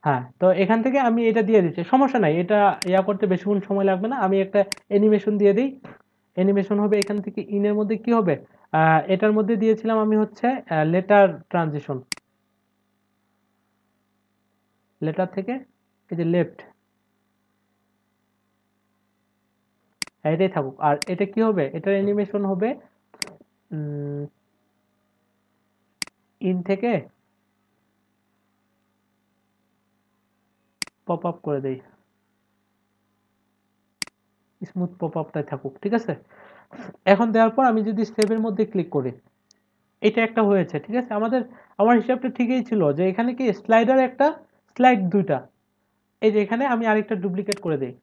হ্যাঁ, তো এখান থেকে আমি এটা দিয়ে দিচ্ছি, সমস্যা নাই, এটা ইয়া করতে বেশিক্ষণ সময় লাগবে না। আমি একটা অ্যানিমেশন দিয়ে দিই, অ্যানিমেশন হবে এখান থেকে। ইনের মধ্যে কি হবে, এটার মধ্যে দিয়েছিলাম আমি হচ্ছে লেটার ট্রানজিশন, লেটার থেকে এই যে লেফট, এটাই থাকুক। আর এটা কি হবে, এটার অ্যানিমেশন হবে ইন থেকে পপ আপ করে দেই, স্মুথ পপ আপটাই থাকুক, ঠিক আছে। এখন দেওয়ার পর আমি যদি সেভের মধ্যে ক্লিক করি, এটা একটা হয়েছে, ঠিক আছে। আমার হিসাবটা ঠিকই ছিল, যে এখানে কি স্লাইডার একটা, স্লাইড দুইটা। এই যে এখানে আমি আরেকটা ডুপ্লিকেট করে দেই।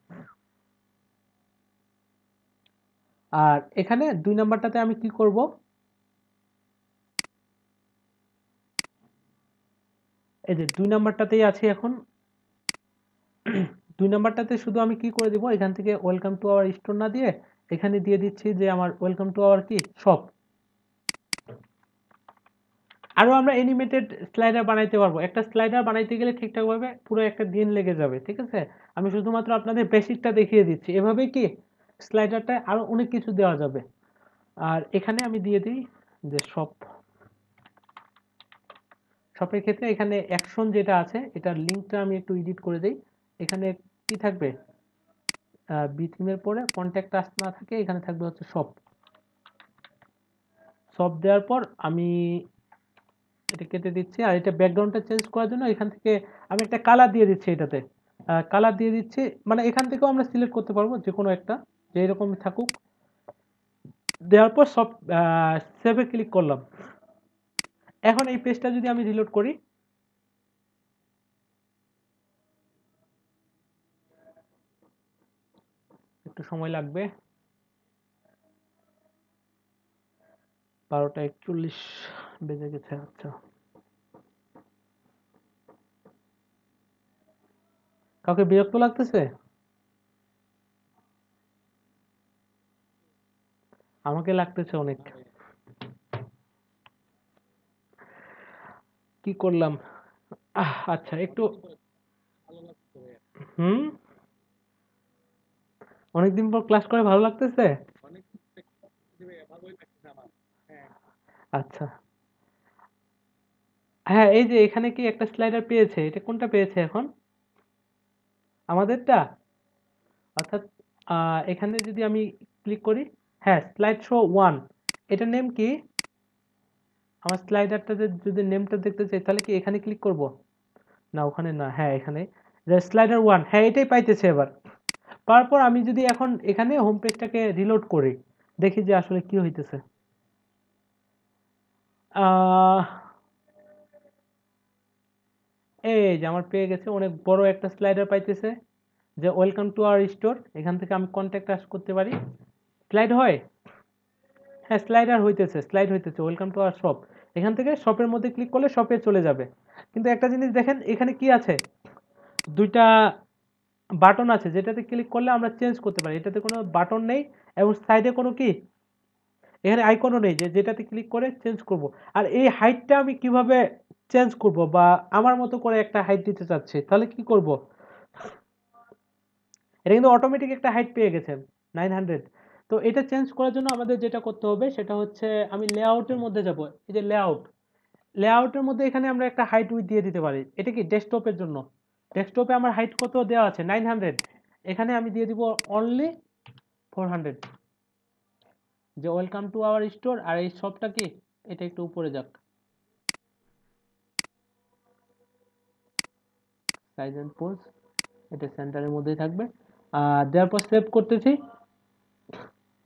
আর এখানে 2 নাম্বারটাতে আমি কি করব, এই যে 2 নাম্বারটাতেই আছি এখন। 2 নাম্বারটাতে শুধু আমি কি করে দিব, এখান থেকে ওয়েলকাম টু আওয়ার স্টোর না দিয়ে এখানে দিয়ে দিচ্ছি যে আমার ওয়েলকাম টু আওয়ার কি শপ। আরো আমরা অ্যানিমেটেড স্লাইডার বানাইতে পারবো। একটা স্লাইডার বানাইতে গেলে ঠিকঠাক ভাবে পুরো একটা দিন লেগে যাবে, ঠিক আছে। আমি শুধুমাত্র আপনাদের বেসিকটা দেখিয়ে দিচ্ছি, এভাবে কি স্লাইডারটায় আরো অনেক কিছু দেওয়া যাবে। আর এখানে আমি দিয়ে দিই যে শপ। শপের ক্ষেত্রে এখানে অ্যাকশন যেটা আছে, এটার লিঙ্কটা আমি একটু এডিট করে দেই। এখানে কি থাকবে, বি থিমের পরে কন্ট্যাক্ট আস না থাকে, এখানে থাকবে হচ্ছে শপ। শপ দেওয়ার পর আমি এটা কেটে দিচ্ছি। আর এটা ব্যাকগ্রাউন্ডটা চেঞ্জ করার জন্য এখান থেকে আমি একটা কালার দিয়ে দিচ্ছি, এটাতে কালার দিয়ে দিচ্ছি। মানে এখান থেকেও আমরা সিলেক্ট করতে পারবো যে কোনো একটা, যে এরকম থাকুক। দেওয়ার পর সব সেভে ক্লিক করলাম। এখন এই পেজটা যদি আমি রিলোড করি, একটু সময় লাগবে। 12টা 41 বেজে গেছে। আচ্ছা, কাউকে বিরক্ত লাগতেছে? আমাকে লাগতেছে অনেক। কি করলাম? আচ্ছা, একটু হুম, অনেকদিন পর ক্লাস করে ভালো লাগতেছে। আচ্ছা, হ্যাঁ, এই যে এখানে কি একটা স্লাইডার পেয়েছে, এটা কোনটা পেয়েছে এখন? আমাদেরটা? অর্থাৎ এখানে যদি আমি ক্লিক করি, হ্যাঁ, স্লাইড শো ওয়ান, এটার নেম কি? আমার স্লাইডারটাতে যদি নেমটা দেখতে চাই তাহলে কি এখানে ক্লিক করব? না, ওখানে না, হ্যাঁ এখানে স্লাইডার ওয়ান, হ্যাঁ এটাই পাইতেছে এবার। পাওয়ার পর আমি যদি এখন এখানে হোম পেজটাকে রিলোড করি, দেখি যে আসলে কি হইতেছে। আহ, এই যে আমার পেয়ে গেছে, অনেক বড় একটা স্লাইডার পাইতেছে যে ওয়েলকাম টু আওয়ার স্টোর। এখান থেকে আমি কন্ট্যাক্ট আস করতে পারি। স্লাইড হয়, হ্যাঁ স্লাইডার হইতেছে, স্লাইড হইতেছে, ওয়েলকাম টু আওয়ার শপ। এখান থেকে শপের মধ্যে ক্লিক করলে শপে চলে যাবে। কিন্তু একটা জিনিস দেখেন, এখানে কি আছে, দুইটা বাটন আছে, যেটাতে ক্লিক করলে আমরা চেঞ্জ করতে পারি। এটাতে কোনো বাটন নেই এবং সাইডে কোনো কি এখানে আইকনও নেই যে যেটাতে ক্লিক করে চেঞ্জ করব। আর এই হাইটটা আমি কিভাবে চেঞ্জ করব, বা আমার মতো করে একটা হাইট দিতে চাচ্ছি, তাহলে কি করব? এটা কিন্তু অটোমেটিক একটা হাইট পেয়ে গেছে 900। তো এটা চেঞ্জ করার জন্য আমাদের যেটা করতে হবে সেটা হচ্ছে, আমি লেআউটের মধ্যে যাব। এই যে লেআউট, লেআউটের মধ্যে এখানে আমরা একটা হাইট উইথ দিয়ে দিতে পারি। এটা কি ডেস্কটপের জন্য? ডেস্কটপে আমার হাইট কত দেওয়া আছে? 900। এখানে আমি দিয়ে দিব অনলি 400, যে ওয়েলকাম টু আওয়ার স্টোর। আর এই শপটা কি, এটা একটু উপরে যাক, সাইজ এন্ড পোজ, এটা সেন্টারের মধ্যেই থাকবে। দেওয়ার পর সেভ করতেছি।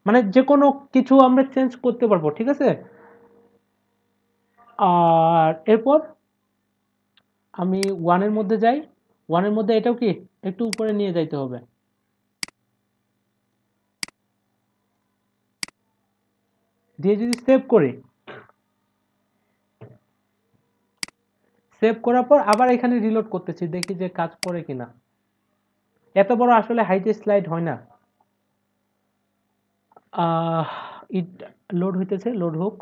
মানে যে কোনো কিছু আমরা চেঞ্জ করতে পারবো, ঠিক আছে। আর এরপর আমি ওয়ানের মধ্যে যাই। ওয়ানের মধ্যে এটাও কি একটু উপরে নিয়ে যাইতে হবে। দিয়ে যদি সেভ করি, সেভ করার পর আবার এখানে রিলোড করতেছি, দেখি যে কাজ করে কিনা। এত বড় আসলে হাইট স্লাইড হয় না। ইট লোড হইতেছে, লোড হোক।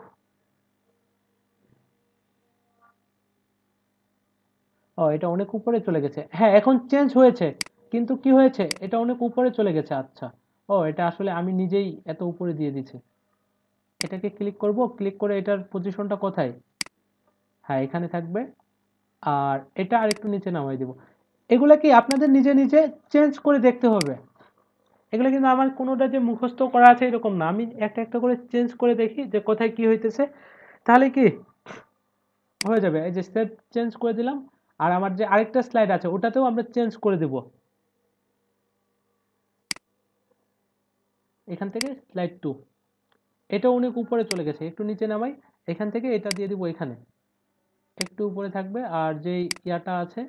ও, এটা অনেক উপরে চলে গেছে। হ্যাঁ, এখন চেঞ্জ হয়েছে, কিন্তু কি হয়েছে, এটা অনেক উপরে চলে গেছে। আচ্ছা, ও এটা আসলে আমি নিজেই এত উপরে দিয়ে দিছি। এটাকে ক্লিক করব, ক্লিক করে এটার পজিশনটা কোথায়, হ্যাঁ এখানে থাকবে। আর এটা আরেকটু নিচে নামাই দেব। এগুলা কি আপনাদের নিজে নিজে চেঞ্জ করে দেখতে হবে। এগুলো কিন্তু আমার কোনোটা যে মুখস্থ করা আছে এরকম না, আমি একটা একটা করে চেঞ্জ করে দেখি যে কোথায় কি হইতেছে, তাহলে কি হয়ে যাবে। এই যে স্টেপ চেঞ্জ করে দিলাম। আর আমার যে আরেকটা স্লাইড আছে ওটাতেও আমরা চেঞ্জ করে দেব। এখান থেকে স্লাইড টু, এটা অনেক উপরে চলে গেছে, একটু নিচে নামাই। এখান থেকে এটা দিয়ে দিব এখানে, একটু উপরে থাকবে। আর যে ইয়াটা আছে,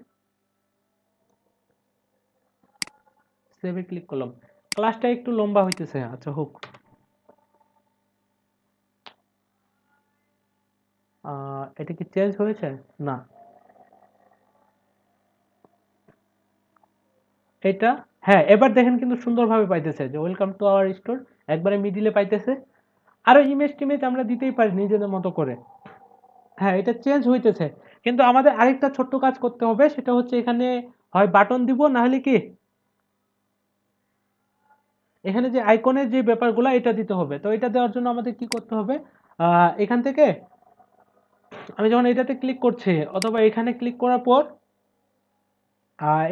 সেভে ক্লিক করলাম। ক্লাসটা একটু লম্বা হইতেছে, আচ্ছা হোক। এটা কি চেঞ্জ হয়েছে? না, এটা, হ্যাঁ এবার দেখেন কিন্তু সুন্দরভাবে পাইতেছে যে ওয়েলকাম টু আওয়ার স্টোর, একবারে মিডিলে পাইতেছে। আরো ইমেজ টিমেজ আমরা দিতেই পারি নিজেদের মতো করে। হ্যাঁ, এটা চেঞ্জ হইতেছে। কিন্তু আমাদের আরেকটা ছোট্ট কাজ করতে হবে, সেটা হচ্ছে এখানে হয় বাটন দিব, না হলে কি এখানে যে আইকনের যে ব্যাপারগুলো এটা দিতে হবে। তো এটা দেওয়ার জন্য আমাদের কি করতে হবে, এখান থেকে আমি যখন এটাতে ক্লিক করছি অথবা এখানে ক্লিক করার পর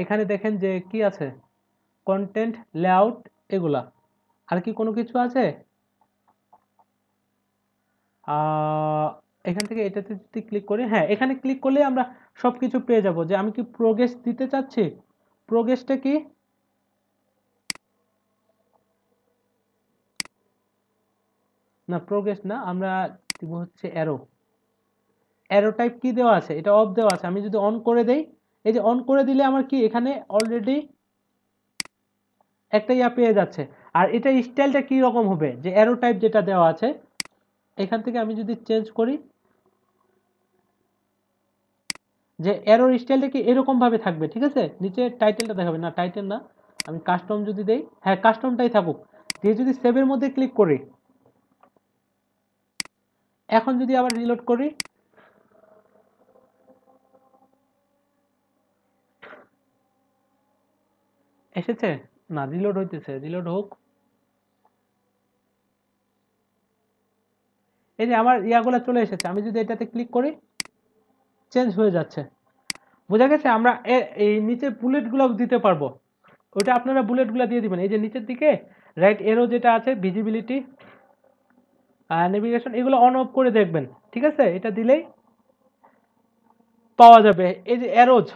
এখানে দেখেন যে কি আছে, কন্টেন্ট, লেআউট, এগুলা। আর কি কোনো কিছু আছে? আহ, এখান থেকে এটাতে যদি ক্লিক করি, হ্যাঁ এখানে ক্লিক করলে আমরা সবকিছু পেয়ে যাব। যে আমি কি প্রোগ্রেস দিতে চাচ্ছি, প্রোগ্রেসটা কি, না প্রোগ্রেস না, আমরা দিব হচ্ছে অ্যারো। অ্যারো টাইপ কি দেওয়া আছে, এটা অফ দেওয়া আছে। আমি যদি অন করে দেই, এই যে অন করে দিলে আমার কি এখানে অলরেডি একটা ইয়া পেয়ে যাচ্ছে। আর এটা স্টাইলটা কি রকম হবে, যে অ্যারো টাইপ যেটা দেওয়া আছে এখান থেকে আমি যদি চেঞ্জ করি, যে অ্যারোর স্টাইলটা কি এরকম ভাবে থাকবে, ঠিক আছে, নিচে টাইটেলটা দেখাবে না, টাইটেল না, আমি কাস্টম যদি দেই, হ্যাঁ কাস্টমটাই থাকুক, দিয়ে যদি সেভের মধ্যে ক্লিক করি, এখন যদি আবার রিলোড করি, এসেছে না, রিলোড হইতেছে, রিলোড হোক। এই যে আমার ইয়াগুলো চলে এসেছে, আমি যদি এটাতে ক্লিক করি চেঞ্জ হয়ে যাচ্ছে, বোঝা গেছে। আমরা এই নিচে বুলেটগুলো দিতে পারবো, ওটা আপনারা বুলেটগুলো দিয়ে দিবেন, এই যে নিচের দিকে রাইট এরো যেটা আছে, ভিজিবিলিটি আর নেভিগেশন, এগুলো অন অফ করে দেখবেন, ঠিক আছে, এটা দিলেই পাওয়া যাবে। এই যে অ্যারোজ,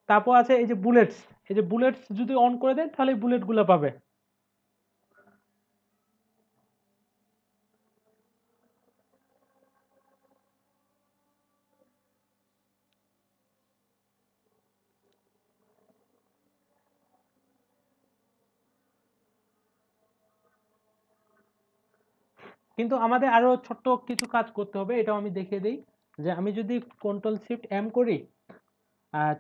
তারপর আছে এই যে বুলেটস, এই যে বুলেটস যদি অন করে দেন তাহলে বুলেটগুলো পাবে। কিন্তু আমাদের আরো ছোট্ট কিছু কাজ করতে হবে, এটাও আমি দেখিয়ে দিই। যে আমি যদি কন্ট্রোল শিফট এম করি,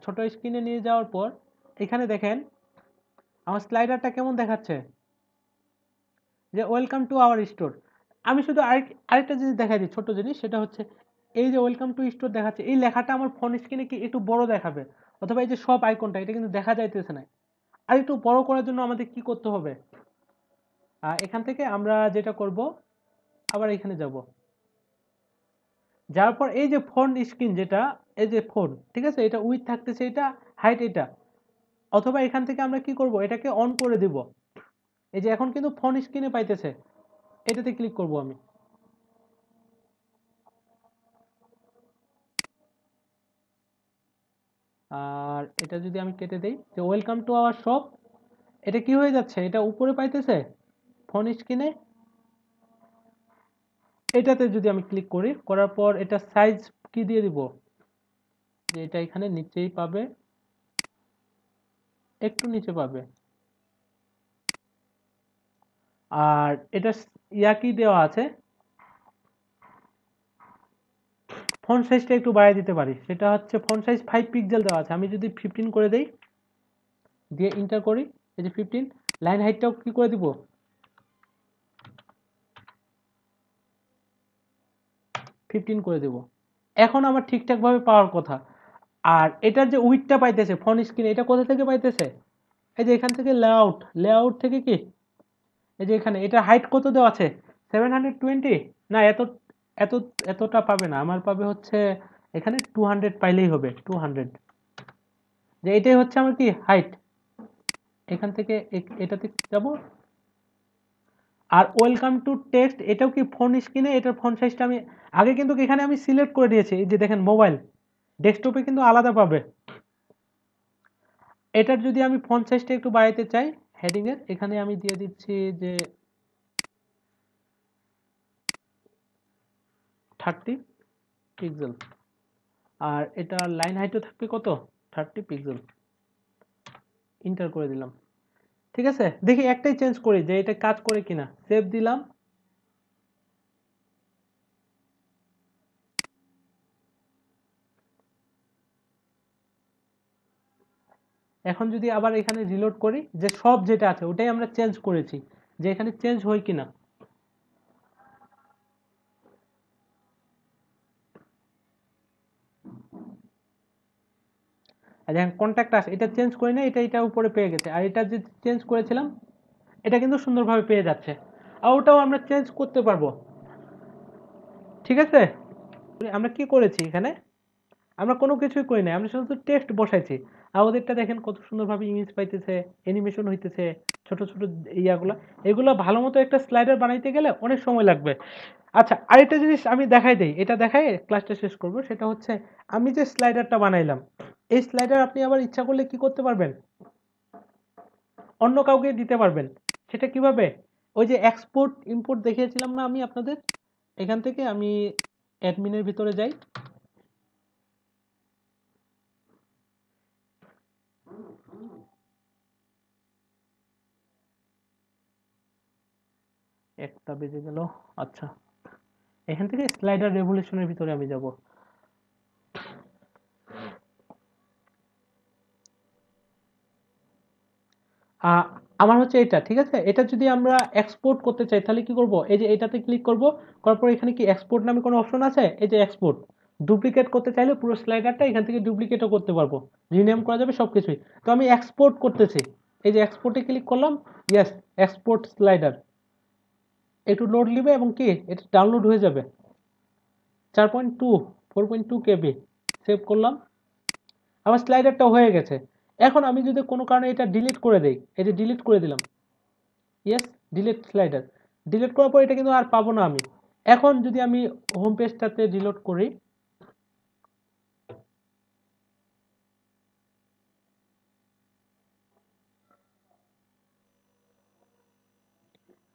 ছোট স্ক্রিনে নিয়ে যাওয়ার পর এখানে দেখেন আমার স্লাইডারটা কেমন দেখাচ্ছে, যে ওয়েলকাম টু আওয়ার স্টোর। আমি শুধু আরেকটা জিনিস দেখাই দিই, ছোট জিনিস, সেটা হচ্ছে এই যে ওয়েলকাম টু স্টোর দেখাচ্ছে, এই লেখাটা আমার ফোন স্ক্রিনে কি একটু বড় দেখাবে, অথবা এই যে সব আইকনটা এটা কিন্তু দেখা যাইতেছে না। আর একটু বড় করার জন্য আমাদের কি করতে হবে, এখান থেকে আমরা যেটা করব, আবার এখানে যাব, যাওয়ার পর এই যে ফোন স্ক্রিন যেটা, এই যে ফোন, ঠিক আছে, এটা উইথ থাকতেছে, এটা হাইট এটা, অথবা এখান থেকে আমরা কি করব, এটাকে অন করে দিব। এই যে এখন কিন্তু ফোন স্ক্রিনে পাইতেছে, এটাতে ক্লিক করব আমি। আর এটা যদি আমি কেটে দেই, যে ওয়েলকাম টু আওয়ার শপ, এটা কি হয়ে যাচ্ছে, এটা উপরে পাইতেছে ফোন স্ক্রিনে। এটাতে যদি আমি ক্লিক করি, করার পর এটা সাইজ কি দিয়ে দিব, যে এটা এখানে নিচেই পাবে, একটু নিচে পাবে। আর এটা ইয়া কি দেওয়া আছে, ফন্ট সাইজটা একটু বাড়িয়ে দিতে পারি, সেটা হচ্ছে ফন্ট সাইজ 5 পিক্সেল দেওয়া আছে, আমি যদি 15 করে দেই, দিয়ে ইন্টার করি, এই যে 15, লাইন হাইটটাও কি করে দিব, 15 করে দেব। এখন আমার ঠিকঠাক ভাবে পাওয়ার কথা। আর এটার যে উইডথটা পাইতেছে ফোন স্ক্রিনে, এটা কোথা থেকে পাইতেছে, এই যে এখান থেকে লেআউট, লেআউট থেকে কি, এই যে এখানে এটা হাইট কত দেওয়া আছে, 720, না এত এত এতটা পাবে না, আমার পাবে হচ্ছে এখানে 200 পাইলেই হবে, 200, যে এটাই হচ্ছে আমার কি হাইট। এখান থেকে এটাতে যাব, আর ওয়েলকাম টু টেক্সট, এটাও কি ফোন স্ক্রিনে, এটার ফন্ট সাইজটা আমি আগে কিন্তু এখানে আমি সিলেক্ট করে দিয়েছি, এই যে দেখেন মোবাইল ডেস্কটপে কিন্তু আলাদা পাবে। এটার যদি আমি ফন্ট সাইজটা একটু বাড়াইতে চাই, হেডিং এর এখানে আমি দিয়ে দিচ্ছি যে 30 পিক্সেল, আর এটা লাইন হাইটও থাকবে কত, 30 পিক্সেল, ইন্টার করে দিলাম। ঠিক আছে, দেখি একটাই চেঞ্জ করি যে এটা কাজ করে কিনা, সেভ দিলাম। এখন যদি আবার এখানে রিলোড করি, যে সব যেটা আছে ওটাই আমরা চেঞ্জ করেছি, যে এখানে চেঞ্জ হয় কিনা। আর দেখেন কন্ট্যাক্ট আছে, এটা চেঞ্জ করি না, এটা উপরে পেয়ে গেছে, আর এটা যে চেঞ্জ করেছিলাম এটা কিন্তু সুন্দরভাবে পেয়ে যাচ্ছে, আর ওটাও আমরা চেঞ্জ করতে পারবো। ঠিক আছে, আমরা কি করেছি এখানে, আমরা কোনো কিছুই করি নাই, আমরা শুধু টেক্সট বসাইছি, আর ওদেরটা দেখেন কত সুন্দরভাবে ইমেজ পাইতেছে, অ্যানিমেশন হইতেছে, ছোট ছোট ইয়াগুলা, এগুলো ভালো মতো একটা স্লাইডার বানাইতে গেলে অনেক সময় লাগবে। আচ্ছা, আরেকটা জিনিস আমি দেখাই দেই, এটা দেখাই ক্লাসটা শেষ করব, সেটা হচ্ছে আমি যে স্লাইডারটা বানাইলাম, এই স্লাইডার আপনি আবার ইচ্ছা করলে কি করতে পারবেন, অন্য কাউকে দিতে পারবেন। সেটা কিভাবে, ওই যে এক্সপোর্ট ইম্পোর্ট দেখিয়েছিলাম না আমি আপনাদের, এখান থেকে আমি অ্যাডমিনের ভিতরে যাই, একটা বেজে গেল। আচ্ছা, এখান থেকে স্লাইডার রেভলিউশনের ভিতরে আমি যাব। আহ, আমার হচ্ছে এটা, ঠিক আছে। এটা যদি আমরা এক্সপোর্ট করতে চাই তাহলে কি করব, এই যে এটাতে ক্লিক করব, করার পর এখানে কি এক্সপোর্ট নামে কোনো অপশন আছে, এই যে এক্সপোর্ট। ডুপ্লিকেট করতে চাইলে পুরো স্লাইডারটা এখান থেকে ডুপ্লিকেটও করতে পারবো, রিনেম করা যাবে সবকিছুই। তো আমি এক্সপোর্ট করতেছি, এই যে এক্সপোর্টে ক্লিক করলাম, ইয়েস, এক্সপোর্ট স্লাইডার। একটু লোড নিবে এবং কি এটা ডাউনলোড হয়ে যাবে। 4.2 4.2 KB সেভ করলাম, আমার স্লাইডারটা হয়ে গেছে। এখন আমি যদি কোনো কারণে এটা ডিলিট করে দেই, এই যে ডিলিট করে দিলাম, ইয়েস, ডিলিট স্লাইডার। ডিলিট করার পর এটা কিন্তু আর পাবো না আমি। এখন যদি আমি হোম পেজটাতে রিলোড করি,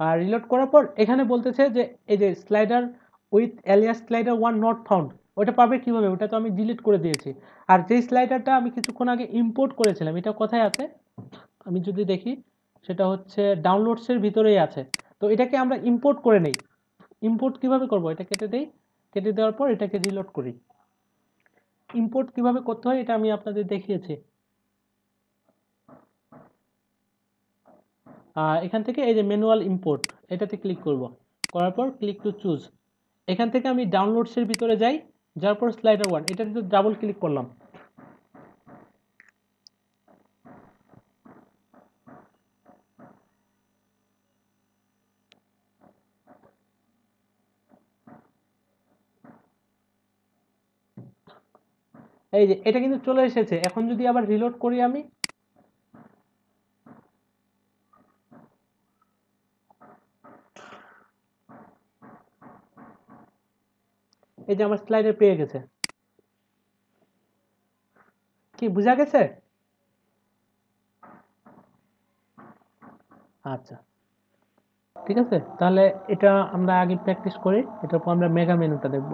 আর রিলোড করার পর এখানে বলতেছে যে এই যে slider with Ilias slider one not found, ওটা পাবে কিভাবে, ওটা তো আমি ডিলিট করে দিয়েছি। আর যে স্লাইডারটা আমি কিছুক্ষণ আগে ইম্পোর্ট করেছিলাম, এটা কোথায় আছে আমি যদি দেখি, সেটা হচ্ছে ডাউনলোডসের ভিতরেই আছে। তো এটাকে আমরা ইম্পোর্ট করে নেই। ইম্পোর্ট কিভাবে করব, এটা কেটে দেই, কেটে দেওয়ার পর এটাকে রিলোড করি। ইম্পোর্ট কিভাবে করতে হয় এটা আমি আপনাদের দেখিয়েছি। এখান থেকে এই যে ম্যানুয়াল ইম্পোর্ট, এটাতে ক্লিক করব, করার পর ক্লিক টু চুজ। এখান থেকে আমি ডাউনলোডসের ভিতরে যাই, যার পর স্লাইডার ওয়ান, এটাতে ডাবল ক্লিক করলাম। এই যে এটা কিন্তু চলে এসেছে। এখন যদি আবার রিলোড করি আমি, এই যে আমার স্লাইডার পেয়ে গেছে। কি বোঝা গেছে? আচ্ছা, ঠিক আছে, তাহলে এটা আমরা আগে প্র্যাকটিস করি, এটার পর আমরা মেগা মেনুটা দেখব।